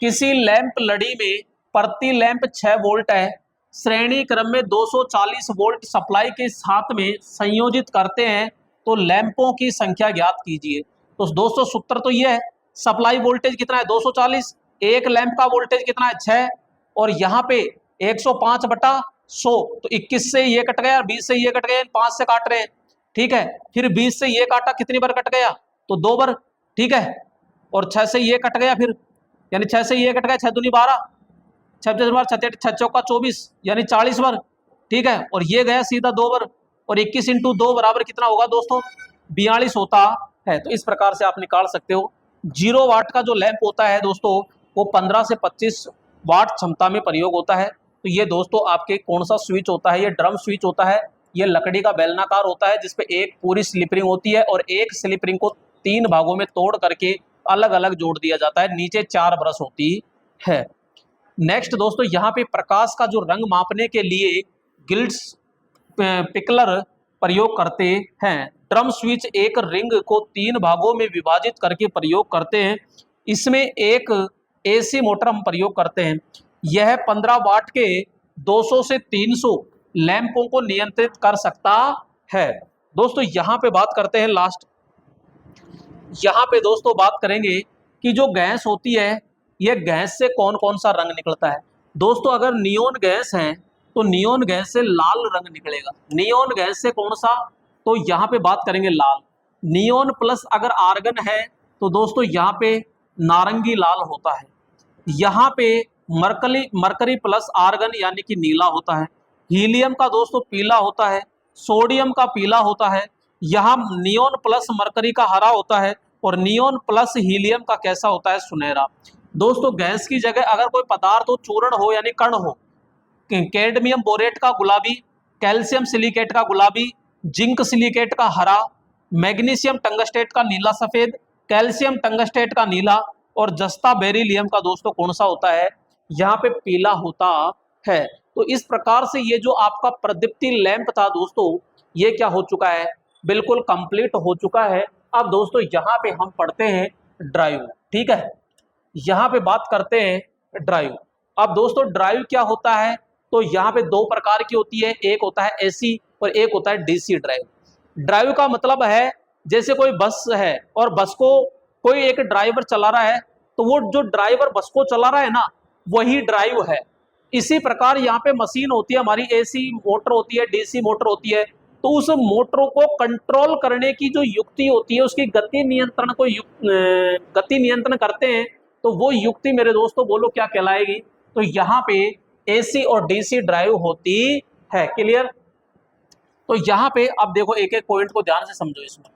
किसी लैंप लड़ी में प्रति लैंप 6 वोल्ट है श्रेणी क्रम में 240 वोल्ट सप्लाई के साथ में संयोजित करते हैं तो लैंपों की संख्या ज्ञात कीजिए। तो दोस्तों सूत्र तो ये है, सप्लाई वोल्टेज कितना है 240, एक लैंप का वोल्टेज कितना है 6, और यहाँ पे 105/100, तो 21 से ये कट गया, 20 से ये कट गया, 5 से काट रहे हैं, ठीक है। फिर 20 से ये काटा, कितनी बार कट गया, तो 2 बार, ठीक है। और 6 से ये कट गया, फिर यानी 6 से ये कट गया, 6 दूनी 12, 26 बार, 6 चौका 24, यानी 40 बार, ठीक है। और ये गया सीधा 2 बार, और 21 × 2 बराबर कितना होगा दोस्तों, 42 होता है। तो इस प्रकार से आप निकाल सकते हो। 0 वाट का जो लैंप होता है दोस्तों, वो 15 से 25 वाट क्षमता में प्रयोग होता है। तो ये दोस्तों आपके कौन सा स्विच होता है, ये ड्रम स्विच होता है। ये लकड़ी का बेलनाकार होता है जिसपे एक पूरी स्लिप रिंग होती है, और एक स्लिप रिंग को 3 भागों में तोड़ करके अलग अलग जोड़ दिया जाता है। नीचे 4 ब्रश होती है। नेक्स्ट दोस्तों, यहाँ पे प्रकाश का जो रंग मापने के लिए गिल्ड्स पिकलर प्रयोग करते हैं। ड्रम स्विच एक रिंग को 3 भागों में विभाजित करके प्रयोग करते हैं। इसमें एक एसी मोटर हम प्रयोग करते हैं। यह 15 वाट के 200 से 300 लैंपों को नियंत्रित कर सकता है। दोस्तों यहाँ पे बात करते हैं लास्ट, यहाँ पे दोस्तों बात करेंगे कि जो गैस होती है, यह गैस से कौन कौन सा रंग निकलता है। दोस्तों अगर नियोन गैस है तो नियोन गैस से लाल रंग निकलेगा। नियोन गैस से कौन सा, तो यहाँ पे बात करेंगे लाल। नियोन प्लस अगर आर्गन है तो दोस्तों यहाँ पे नारंगी लाल होता है। यहाँ पे मरकरी प्लस आर्गन यानी कि नीला होता है। हीलियम का दोस्तों पीला होता है। सोडियम का पीला होता है। यहाँ नियोन प्लस मरकरी का हरा होता है, और नियोन प्लस हीलियम का कैसा होता है, सुनहरा। दोस्तों गैस की जगह अगर कोई पदार्थ हो, चूर्ण हो यानी कण हो, कैडमियम बोरेट का गुलाबी, कैल्शियम सिलिकेट का गुलाबी, जिंक सिलिकेट का हरा, मैग्नीशियम टंगस्टेट का नीला सफेद, कैल्शियम टंगस्टेट का नीला, और जस्ता बेरिलियम का दोस्तों कौन सा होता है, यहाँ पे पीला होता है। तो इस प्रकार से ये जो आपका प्रदीप्ति लैंप था दोस्तों, ये क्या हो चुका है, बिल्कुल कंप्लीट हो चुका है। अब दोस्तों यहाँ पे हम पढ़ते हैं ड्राइव, ठीक है। यहाँ पे बात करते हैं ड्राइव। अब दोस्तों ड्राइव क्या होता है, तो यहाँ पे 2 प्रकार की होती है, एक होता है एसी और एक होता है डीसी ड्राइव। ड्राइव का मतलब है जैसे कोई बस है और बस को कोई एक ड्राइवर चला रहा है, तो वो जो ड्राइवर बस को चला रहा है ना, वही ड्राइव है। इसी प्रकार यहाँ पे मशीन होती है हमारी, एसी मोटर होती है, डीसी मोटर होती है। तो उस मोटर को कंट्रोल करने की जो युक्ति होती है, उसकी गति नियंत्रण को गति नियंत्रण करते हैं, तो वो युक्ति मेरे दोस्तों बोलो क्या कहलाएगी, तो यहाँ पे एसी और डीसी ड्राइव होती है। क्लियर। तो यहाँ पे अब देखो एक एक पॉइंट को ध्यान से समझो। इसमें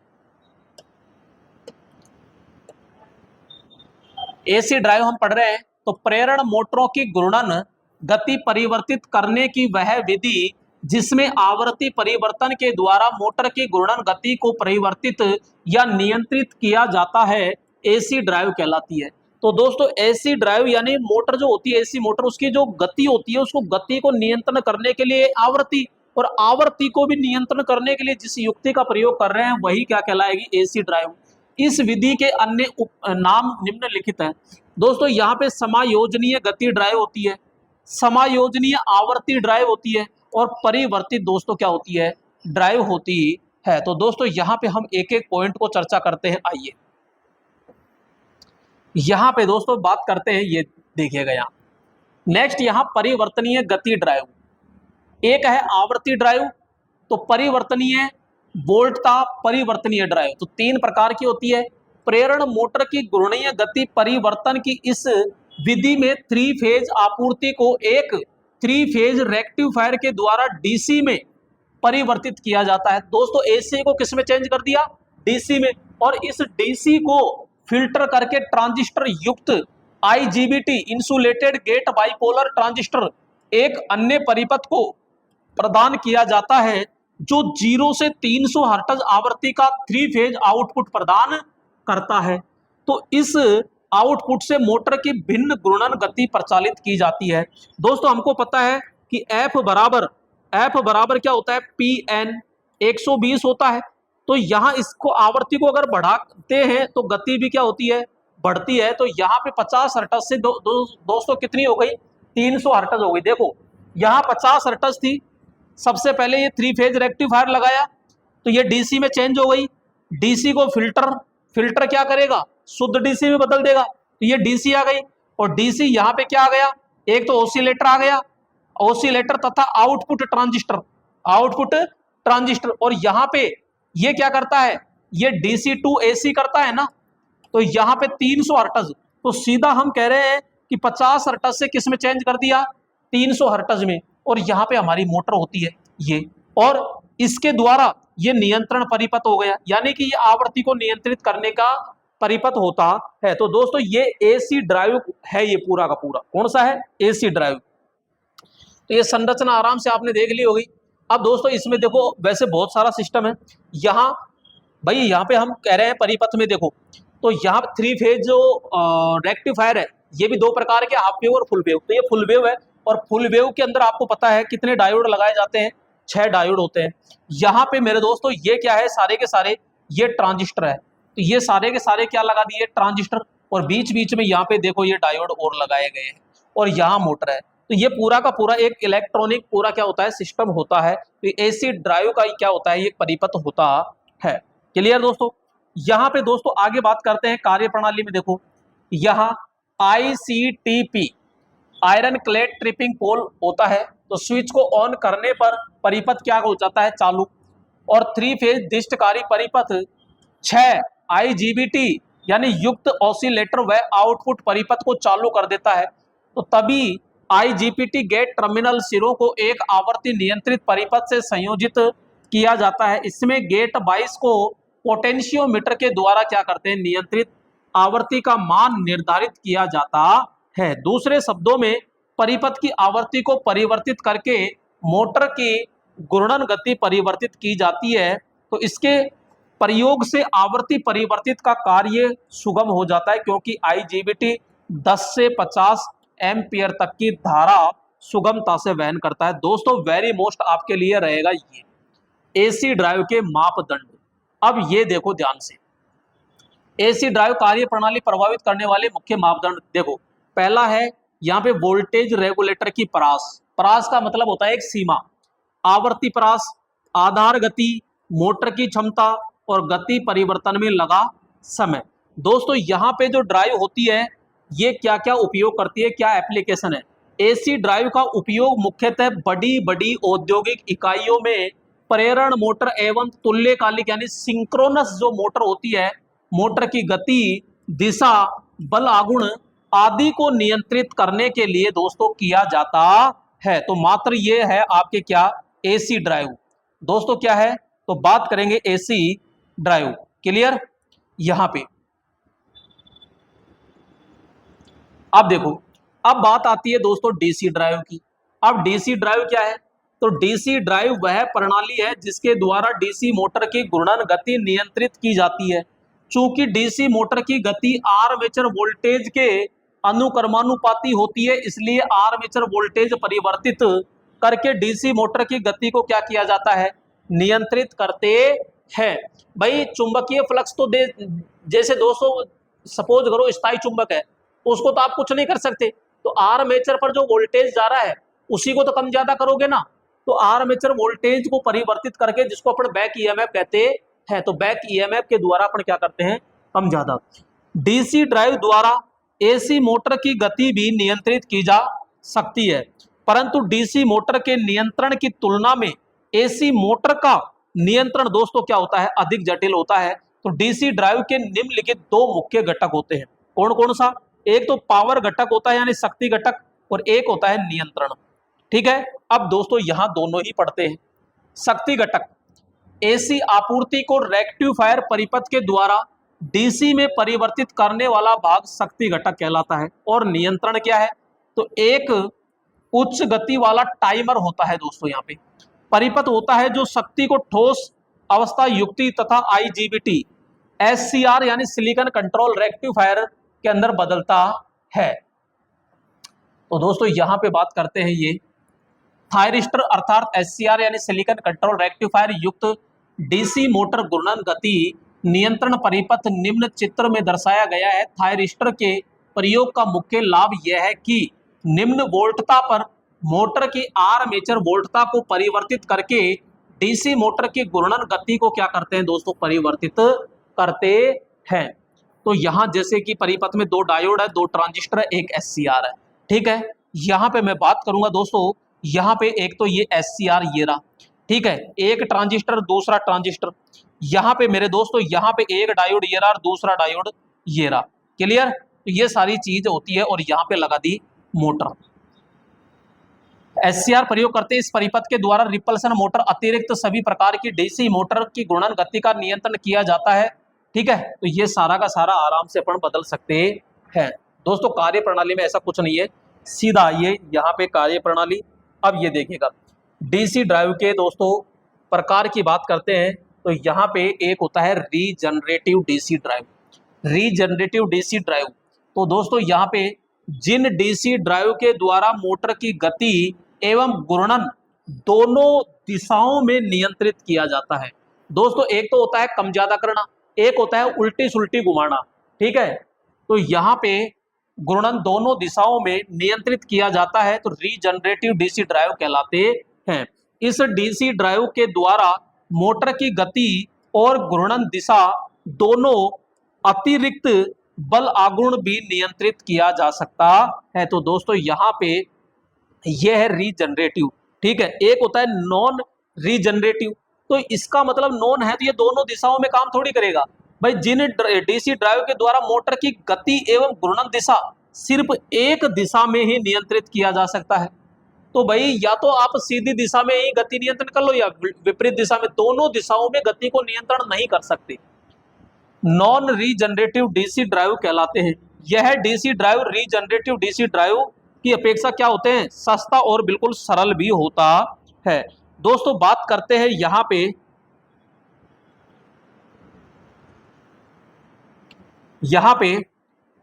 एसी ड्राइव हम पढ़ रहे हैं, तो प्रेरण मोटरों की घूर्णन गति परिवर्तित करने की वह विधि जिसमें आवर्ती परिवर्तन के द्वारा मोटर की घूर्णन गति को परिवर्तित या नियंत्रित किया जाता है, एसी ड्राइव कहलाती है। तो दोस्तों एसी ड्राइव यानी मोटर जो होती है, एसी मोटर, उसकी जो गति होती है, उसको गति को नियंत्रण करने के लिए आवृत्ति, और आवृत्ति को भी नियंत्रण करने के लिए जिस युक्ति का प्रयोग कर रहे हैं, वही क्या कहलाएगी, एसी ड्राइव। इस विधि के अन्य नाम निम्नलिखित हैं। दोस्तों यहाँ पे समायोजनीय गति ड्राइव होती है, समायोजनीय आवर्ती ड्राइव होती है, और परिवर्तित दोस्तों क्या होती है, ड्राइव होती है। तो दोस्तों यहाँ पे हम एक एक पॉइंट को चर्चा करते हैं। आइए यहाँ पे दोस्तों बात करते हैं, ये देखिएगा यहाँ नेक्स्ट, यहाँ परिवर्तनीय गति ड्राइव। एक है आवर्ती ड्राइव, तो परिवर्तनीय वोल्टता परिवर्तनीय ड्राइव। तो 3 प्रकार की होती है। प्रेरण मोटर की घूर्णीय गति परिवर्तन की इस विधि में 3 फेज आपूर्ति को एक 3 फेज रेक्टिफायर के द्वारा डीसी में परिवर्तित किया जाता है। दोस्तों एसी को किस में चेंज कर दिया, डीसी में, और इस डीसी को फिल्टर करके ट्रांजिस्टर युक्त IGBT insulated gate bipolar transistor एक अन्य परिपथ को प्रदान किया जाता है, जो 0 से 300 हर्ट्ज आवृत्ति का 3 फेज आउटपुट प्रदान करता है। तो इस आउटपुट से मोटर की भिन्न घूर्णन गति प्रचालित की जाती है। दोस्तों हमको पता है कि F बराबर क्या होता है, PN 120 होता है। तो यहाँ इसको आवृत्ति को अगर बढ़ाते हैं तो गति भी क्या होती है, बढ़ती है। तो यहाँ पे 50 हर्ट्ज से दोस्तों कितनी हो गई, 300 हर्ट्ज हो गई। देखो यहाँ 50 हर्ट्ज थी, सबसे पहले ये 3 फेज रेक्टिफायर लगाया तो ये डीसी में चेंज हो गई। डीसी को फिल्टर क्या करेगा, शुद्ध डीसी में बदल देगा, तो ये डीसी आ गई। और डीसी यहाँ पे क्या आ गया, एक तो ऑसिलेटर आ गया, ऑसिलेटर तथा आउटपुट ट्रांजिस्टर। और यहाँ पे ये क्या करता है, ये डीसी टू एसी करता है ना, तो यहाँ पे 300 हर्ट्ज, तो सीधा हम कह रहे हैं कि 50 हर्ट्ज से किस में चेंज कर दिया, 300 हर्ट्ज में। और यहाँ पे हमारी मोटर होती है ये, और इसके द्वारा ये नियंत्रण परिपथ हो गया, यानी कि ये आवृत्ति को नियंत्रित करने का परिपथ होता है। तो दोस्तों ये एसी ड्राइव है, ये पूरा का पूरा कौन सा है, एसी ड्राइव। तो ये संरचना आराम से आपने देख ली होगी। अब दोस्तों इसमें देखो वैसे बहुत सारा सिस्टम है, यहाँ भाई यहाँ पे हम कह रहे हैं परिपथ में देखो, तो यहाँ 3 फेज जो रेक्टिफायर है ये भी 2 प्रकार के, हाफ वेव और फुल वेव। तो ये फुल वेव है, और फुल वेव के अंदर आपको पता है कितने डायोड लगाए जाते हैं, 6 डायोड होते हैं। यहाँ पे मेरे दोस्तों ये क्या है, सारे के सारे ये ट्रांजिस्टर है, तो ये सारे के सारे क्या लगा दिए, ट्रांजिस्टर। और बीच बीच में यहाँ पे देखो ये डायोड और लगाए गए हैं, और यहाँ मोटर है। तो ये पूरा का पूरा एक इलेक्ट्रॉनिक पूरा क्या होता है, सिस्टम होता है। तो एसी ड्राइव का क्या होता है, ये परिपथ होता है। क्लियर दोस्तों। यहाँ पे दोस्तों आगे बात करते हैं कार्य प्रणाली में। देखो यहाँ ICTP आयरन क्लेड ट्रिपिंग पोल होता है, तो स्विच को ऑन करने पर परिपथ क्या हो जाता है, चालू। और 3 फेज दिष्टकारी परिपथ 6 IGBT यानी युक्त ऑसिलेटर व आउटपुट परिपथ को चालू कर देता है। तो तभी IGBT गेट टर्मिनल सिरों को एक आवर्ती नियंत्रित परिपथ से संयोजित किया जाता है। इसमें गेट 22 को पोटेंशियोमीटर के द्वारा क्या करते हैं, नियंत्रित आवर्ती का मान निर्धारित किया जाता है। दूसरे शब्दों में परिपथ की आवर्ती को परिवर्तित करके मोटर की घूर्णन गति परिवर्तित की जाती है। तो इसके प्रयोग से आवर्ती परिवर्तित का कार्य सुगम हो जाता है, क्योंकि IGBT 10 से 50 एम्पियर तक की धारा सुगमता से वहन करता है। दोस्तों वेरी मोस्ट आपके लिए रहेगा ये एसी ड्राइव के मापदंड। अब ये देखो ध्यान से, एसी ड्राइव कार्य प्रणाली प्रभावित करने वाले मुख्य मापदंड देखो। पहला है यहाँ पे वोल्टेज रेगुलेटर की परास का मतलब होता है एक सीमा, आवर्ती परास, आधार गति, मोटर की क्षमता और गति परिवर्तन में लगा समय। दोस्तों यहाँ पे जो ड्राइव होती है ये क्या क्या उपयोग करती है, क्या एप्लीकेशन है। एसी ड्राइव का उपयोग मुख्यतः बड़ी बड़ी औद्योगिक इकाइयों में प्रेरण मोटर एवं तुल्यकालिक यानी सिंक्रोनस जो मोटर होती है, मोटर की गति, दिशा, बल आगुण आदि को नियंत्रित करने के लिए दोस्तों किया जाता है। तो मात्र ये है आपके क्या, एसी ड्राइव। दोस्तों क्या है, तो बात करेंगे एसी ड्राइव। क्लियर। यहां पे अब देखो, अब बात आती है दोस्तों डीसी ड्राइव की। अब डीसी ड्राइव क्या है, तो डीसी ड्राइव वह प्रणाली है जिसके द्वारा डीसी मोटर की घूर्णन गति नियंत्रित की जाती है। चूंकि डीसी मोटर की गति आर्मेचर वोल्टेज के अनुक्रमानुपाती होती है, इसलिए आर्मेचर वोल्टेज परिवर्तित करके डीसी मोटर की गति को क्या किया जाता है, नियंत्रित करते हैं। भाई चुंबकीय फ्लक्स तो जैसे दोस्तों सपोज करो स्थायी चुंबक है, उसको तो आप कुछ नहीं कर सकते, तो आर्मेचर पर जो वोल्टेज जा रहा है उसी को तो कम ज्यादा करोगे ना। तो आर्मेचर वोल्टेज को परिवर्तित करके जिसको अपन बैक ईएमएफ कहते हैं, तो बैक ईएमएफ के द्वारा अपन क्या करते हैं, कम ज्यादा। डीसी ड्राइव द्वारा एसी मोटर की गति भी नियंत्रित की जा सकती है, परंतु डीसी मोटर के नियंत्रण की तुलना में एसी मोटर का नियंत्रण दोस्तों क्या होता है, अधिक जटिल होता है। तो डीसी ड्राइव के निम्नलिखित 2 मुख्य घटक होते हैं। कौन कौन सा, एक तो पावर घटक होता है यानी शक्ति घटक, और एक होता है नियंत्रण। ठीक है। अब दोस्तों यहां दोनों ही पढ़ते हैं। शक्ति घटक एसी आपूर्ति को रेक्टिफायर परिपथ के द्वारा डीसी में परिवर्तित करने वाला भाग शक्ति घटक कहलाता है। और नियंत्रण क्या है, तो एक उच्च गति वाला टाइमर होता है दोस्तों, यहाँ पे परिपथ होता है जो शक्ति को ठोस अवस्था युक्ति तथा IGBT SCR यानी सिलिकॉन कंट्रोल रेक्टिफायर के अंदर बदलता है। तो दोस्तों यहां पे बात करते हैं ये थायरिस्टर अर्थात SCR यानी सिलिकॉन कंट्रोल रेक्टिफायर युक्त डीसी मोटर घूर्णन गति नियंत्रण परिपथ निम्न चित्र में दर्शाया गया है। थायरिस्टर के प्रयोग का मुख्य लाभ यह है कि निम्न वोल्टता पर मोटर की आर्मेचर वोल्टता को परिवर्तित करके डीसी मोटर की घूर्णन गति को क्या करते हैं दोस्तों, परिवर्तित करते हैं। तो यहां जैसे कि परिपथ में दो डायोड है, दो ट्रांजिस्टर है, एक एससीआर है, ठीक है। यहां पे मैं बात करूंगा दोस्तों, यहां पे एक तो ये एससीआर ये रहा, ठीक है, एक ट्रांजिस्टर दूसरा ट्रांजिस्टर, यहां पे मेरे दोस्तों यहां पे एक डायोड ये रहा और दूसरा डायोड ये रहा, क्लियर। तो ये सारी चीज होती है और यहां पे लगा दी मोटर। एससीआर प्रयोग करते इस परिपथ के द्वारा रिपल्सन मोटर अतिरिक्त सभी प्रकार की डीसी मोटर की घूर्णन गति का नियंत्रण किया जाता है, ठीक है। तो ये सारा का सारा आराम से अपन बदल सकते हैं दोस्तों। कार्य प्रणाली में ऐसा कुछ नहीं है, सीधा आइए यहाँ पे कार्य प्रणाली। अब ये देखिएगा डीसी ड्राइव के दोस्तों प्रकार की बात करते हैं, तो यहाँ पे एक होता है regenerative DC drive. Regenerative DC drive, तो दोस्तों यहाँ पे जिन डीसी ड्राइव के द्वारा मोटर की गति एवं घूर्णन दोनों दिशाओं में नियंत्रित किया जाता है। दोस्तों एक तो होता है कम ज्यादा करना, एक होता है उल्टी सुल्टी घुमाना, ठीक है। तो यहाँ पे घूर्णन दोनों दिशाओं में नियंत्रित किया जाता है, तो रीजनरेटिव डीसी ड्राइव कहलाते हैं। इस डीसी ड्राइव के द्वारा मोटर की गति और घूर्णन दिशा दोनों अतिरिक्त बल आघूर्ण भी नियंत्रित किया जा सकता है। तो दोस्तों यहाँ पे यह है रीजनरेटिव, ठीक है। एक होता है नॉन रीजनरेटिव, तो इसका मतलब नॉन है तो ये दोनों दिशाओं में काम थोड़ी करेगा भाई। जिन डीसी ड्राइव के द्वारा मोटर की गति एवं घूर्णन दिशा सिर्फ एक दिशा में ही नियंत्रित किया जा सकता है, तो भाई या तो आप सीधी दिशा में ही गति नियंत्रण कर लो या विपरीत दिशा में, दोनों दिशाओं में गति को नियंत्रण नहीं कर सकते। नॉन रीजनरेटिव डीसी ड्राइव कहलाते हैं। यह DC drive regenerative DC drive की अपेक्षा क्या होते हैं, सस्ता और बिल्कुल सरल भी होता है। दोस्तों बात करते हैं यहां पे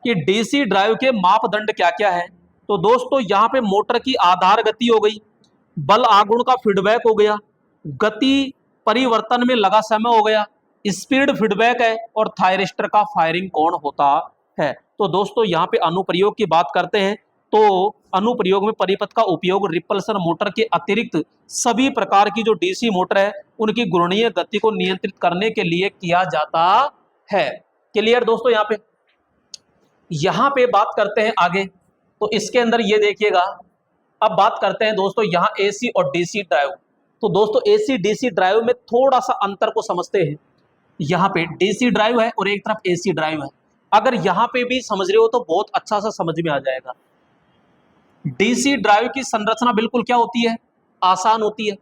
कि डीसी ड्राइव के मापदंड क्या क्या है। तो दोस्तों यहां पे मोटर की आधार गति हो गई, बल आघूर्ण का फीडबैक हो गया, गति परिवर्तन में लगा समय हो गया, स्पीड फीडबैक है, और थायरिस्टर का फायरिंग कोण होता है। तो दोस्तों यहाँ पे अनुप्रयोग की बात करते हैं, तो अनुप्रयोग में परिपथ का उपयोग रिपल्सन मोटर के अतिरिक्त सभी प्रकार की जो डीसी मोटर है उनकी घूर्णीय गति को नियंत्रित करने के लिए किया जाता है। क्लियर दोस्तों। यहाँ पे बात करते हैं आगे, तो इसके अंदर ये देखिएगा, अब बात करते हैं दोस्तों यहाँ एसी और डीसी ड्राइव। तो दोस्तों एसी डीसी ड्राइव में थोड़ा सा अंतर को समझते हैं। यहाँ पे डीसी ड्राइव है और एक तरफ एसी ड्राइव है, अगर यहाँ पे भी समझ रहे हो तो बहुत अच्छा सा समझ में आ जाएगा। डीसी ड्राइव की संरचना बिल्कुल क्या होती है, आसान होती है,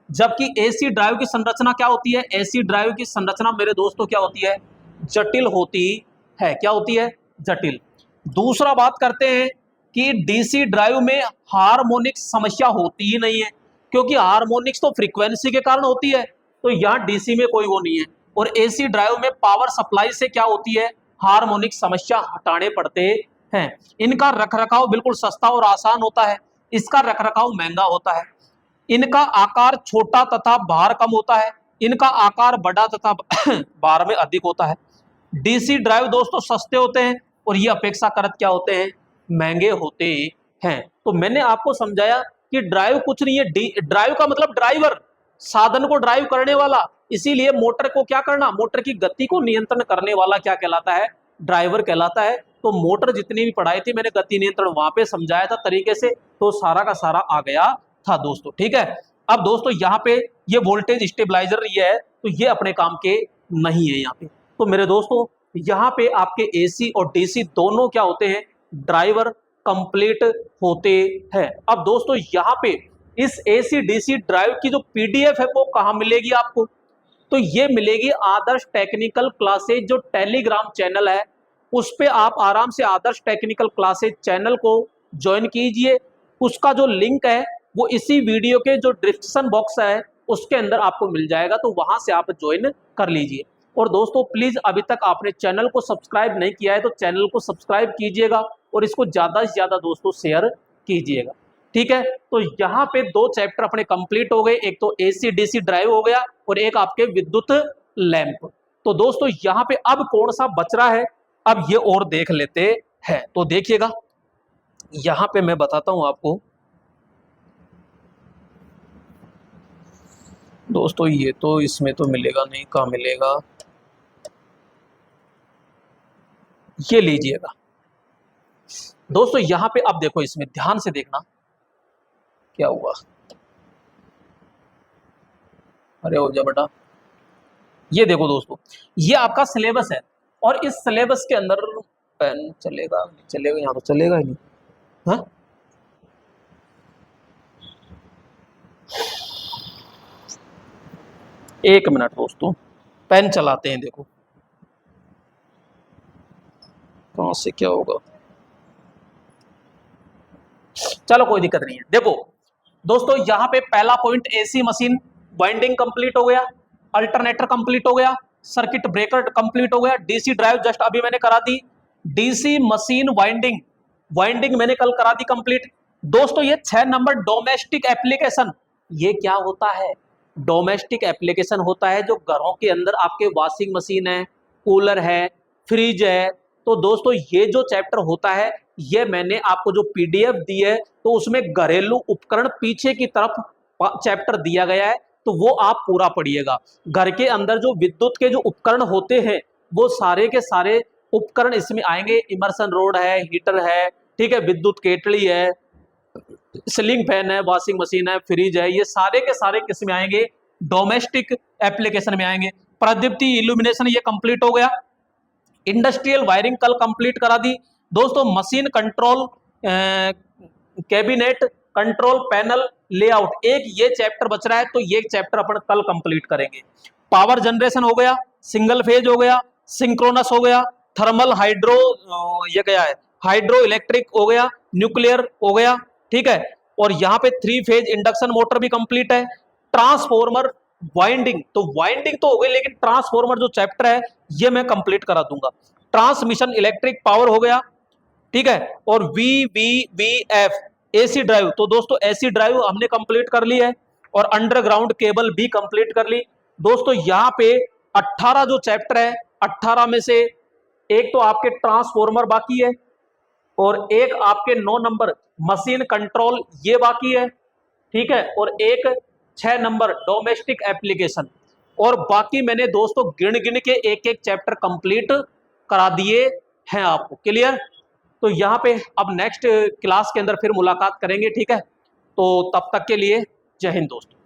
जबकि एसी ड्राइव की संरचना क्या होती है, एसी ड्राइव की संरचना मेरे दोस्तों क्या होती है, जटिल होती है। क्या होती है, जटिल। दूसरा बात करते हैं कि डीसी ड्राइव में हार्मोनिक्स समस्या होती ही नहीं है, क्योंकि हार्मोनिक्स तो फ्रीक्वेंसी के कारण होती है, तो यहाँ डीसी में कोई वो नहीं है। और एसी ड्राइव में पावर सप्लाई से क्या होती है, हार्मोनिक समस्या हटाने पड़ते हैं। इनका रखरखाव बिल्कुल सस्ता और आसान होता है, इसका रखरखाव महंगा होता है। इनका आकार छोटा तथा भार कम होता है, इनका आकार बड़ा तथा भार में अधिक होता है। डीसी ड्राइव दोस्तों सस्ते होते हैं और ये अपेक्षाकृत क्या होते हैं, महंगे होते हैं। तो मैंने आपको समझाया कि ड्राइव कुछ नहीं है, ड्राइव का मतलब ड्राइवर, साधन को ड्राइव करने वाला, इसीलिए मोटर को क्या करना, मोटर की गति को नियंत्रण करने वाला क्या कहलाता है, ड्राइवर कहलाता है। तो मोटर जितनी भी पढ़ाई थी मैंने गति नियंत्रण वहां पे समझाया था तरीके से, तो सारा का सारा आ गया था दोस्तों, ठीक है। अब दोस्तों यहाँ पे ये वोल्टेज स्टेबलाइजर ये है, तो ये अपने काम के नहीं है यहाँ पे। तो मेरे दोस्तों यहाँ पे आपके एसी और डीसी दोनों क्या होते हैं, ड्राइवर कंप्लीट होते हैं। अब दोस्तों यहाँ पे इस एसी डीसी ड्राइव की जो पीडीएफ है वो कहाँ मिलेगी आपको, तो ये मिलेगी आदर्श टेक्निकल क्लासेज जो टेलीग्राम चैनल है, उस पे आप आराम से आदर्श टेक्निकल क्लासेज चैनल को ज्वाइन कीजिए। उसका जो लिंक है वो इसी वीडियो के जो डिस्क्रिप्शन बॉक्स है उसके अंदर आपको मिल जाएगा, तो वहां से आप ज्वाइन कर लीजिए। और दोस्तों प्लीज अभी तक आपने चैनल को सब्सक्राइब नहीं किया है तो चैनल को सब्सक्राइब कीजिएगा और इसको ज्यादा से ज्यादा दोस्तों शेयर कीजिएगा, ठीक है। तो यहाँ पे दो चैप्टर अपने कंप्लीट हो गए, एक तो एसी डीसी ड्राइव हो गया और एक आपके विद्युत लैंप। तो दोस्तों यहाँ पे अब कौन सा बच रहा है, अब ये और देख लेते हैं। तो देखिएगा यहाँ पे मैं बताता हूं आपको, दोस्तों ये तो इसमें तो मिलेगा नहीं, कहाँ मिलेगा, ये लीजिएगा दोस्तों। यहां पे अब देखो, इसमें ध्यान से देखना क्या हुआ। अरे हो जा बेटा, ये देखो दोस्तों, ये आपका सिलेबस है और इस सिलेबस के अंदर पेन चलेगा नहीं चलेगा, यहाँ तो चलेगा ही नहीं। हाँ, एक मिनट दोस्तों, पेन चलाते हैं, देखो कहां से क्या होगा। चलो कोई दिक्कत नहीं है। देखो दोस्तों, यहां पे पहला point AC machine winding complete हो गया, अल्टरनेटर कंप्लीट हो गया, सर्किट ब्रेकर कंप्लीट हो गया, डीसी ड्राइव जस्ट अभी मैंने करा दी, डीसी मशीन वाइंडिंग, वाइंडिंग मैंने कल करा दी कंप्लीट। दोस्तों ये 6 नंबर डोमेस्टिक एप्लीकेशन, ये क्या होता है, डोमेस्टिक एप्लीकेशन होता है जो घरों के अंदर आपके वॉशिंग मशीन है, कूलर है, फ्रिज है। तो दोस्तों ये जो चैप्टर होता है, ये मैंने आपको जो पीडीएफ दी है तो उसमें घरेलू उपकरण पीछे की तरफ चैप्टर दिया गया है, तो वो आप पूरा पढ़िएगा। घर के अंदर जो विद्युत के जो उपकरण होते हैं वो सारे के सारे उपकरण इसमें आएंगे। इमर्सन रोड है, हीटर है, ठीक है, विद्युत केतली है, सीलिंग फैन है, वॉशिंग मशीन है, फ्रिज है, ये सारे के सारे किस में आएंगे, डोमेस्टिक एप्लीकेशन में आएंगे। प्रदीप्ति इल्यूमिनेशन ये कंप्लीट हो गया। इंडस्ट्रियल वायरिंग कल कंप्लीट करा दी दोस्तों। Machine control, cabinet control panel layout, एक ये चैप्टर बच रहा है, तो ये चैप्टर अपन कल कंप्लीट करेंगे। पावर जनरेशन हो गया, सिंगल फेज हो गया, सिंक्रोनस हो गया, थर्मल हाइड्रो, ये क्या है, हाइड्रो इलेक्ट्रिक हो गया, न्यूक्लियर हो गया, ठीक है। और यहाँ पे 3 फेज इंडक्शन मोटर भी कंप्लीट है। ट्रांसफॉर्मर वाइंडिंग, तो वाइंडिंग तो हो गई, लेकिन ट्रांसफॉर्मर जो चैप्टर है ये मैं कंप्लीट करा दूंगा। ट्रांसमिशन इलेक्ट्रिक पावर हो गया, ठीक है। और VVVF एसी ड्राइव, तो दोस्तों एसी ड्राइव हमने कंप्लीट कर ली है, और अंडरग्राउंड केबल भी कंप्लीट कर ली। दोस्तों यहाँ पे 18 जो चैप्टर है, 18 में से एक तो आपके ट्रांसफॉर्मर बाकी है, और एक आपके 9 नंबर मशीन कंट्रोल ये बाकी है, ठीक है, और एक 6 नंबर डोमेस्टिक एप्लीकेशन। और बाकी मैंने दोस्तों गिन गिन के एक एक चैप्टर कंप्लीट करा दिए हैं आपको। क्लियर? तो यहाँ पे अब नेक्स्ट क्लास के अंदर फिर मुलाकात करेंगे, ठीक है। तो तब तक के लिए जय हिंद दोस्तों।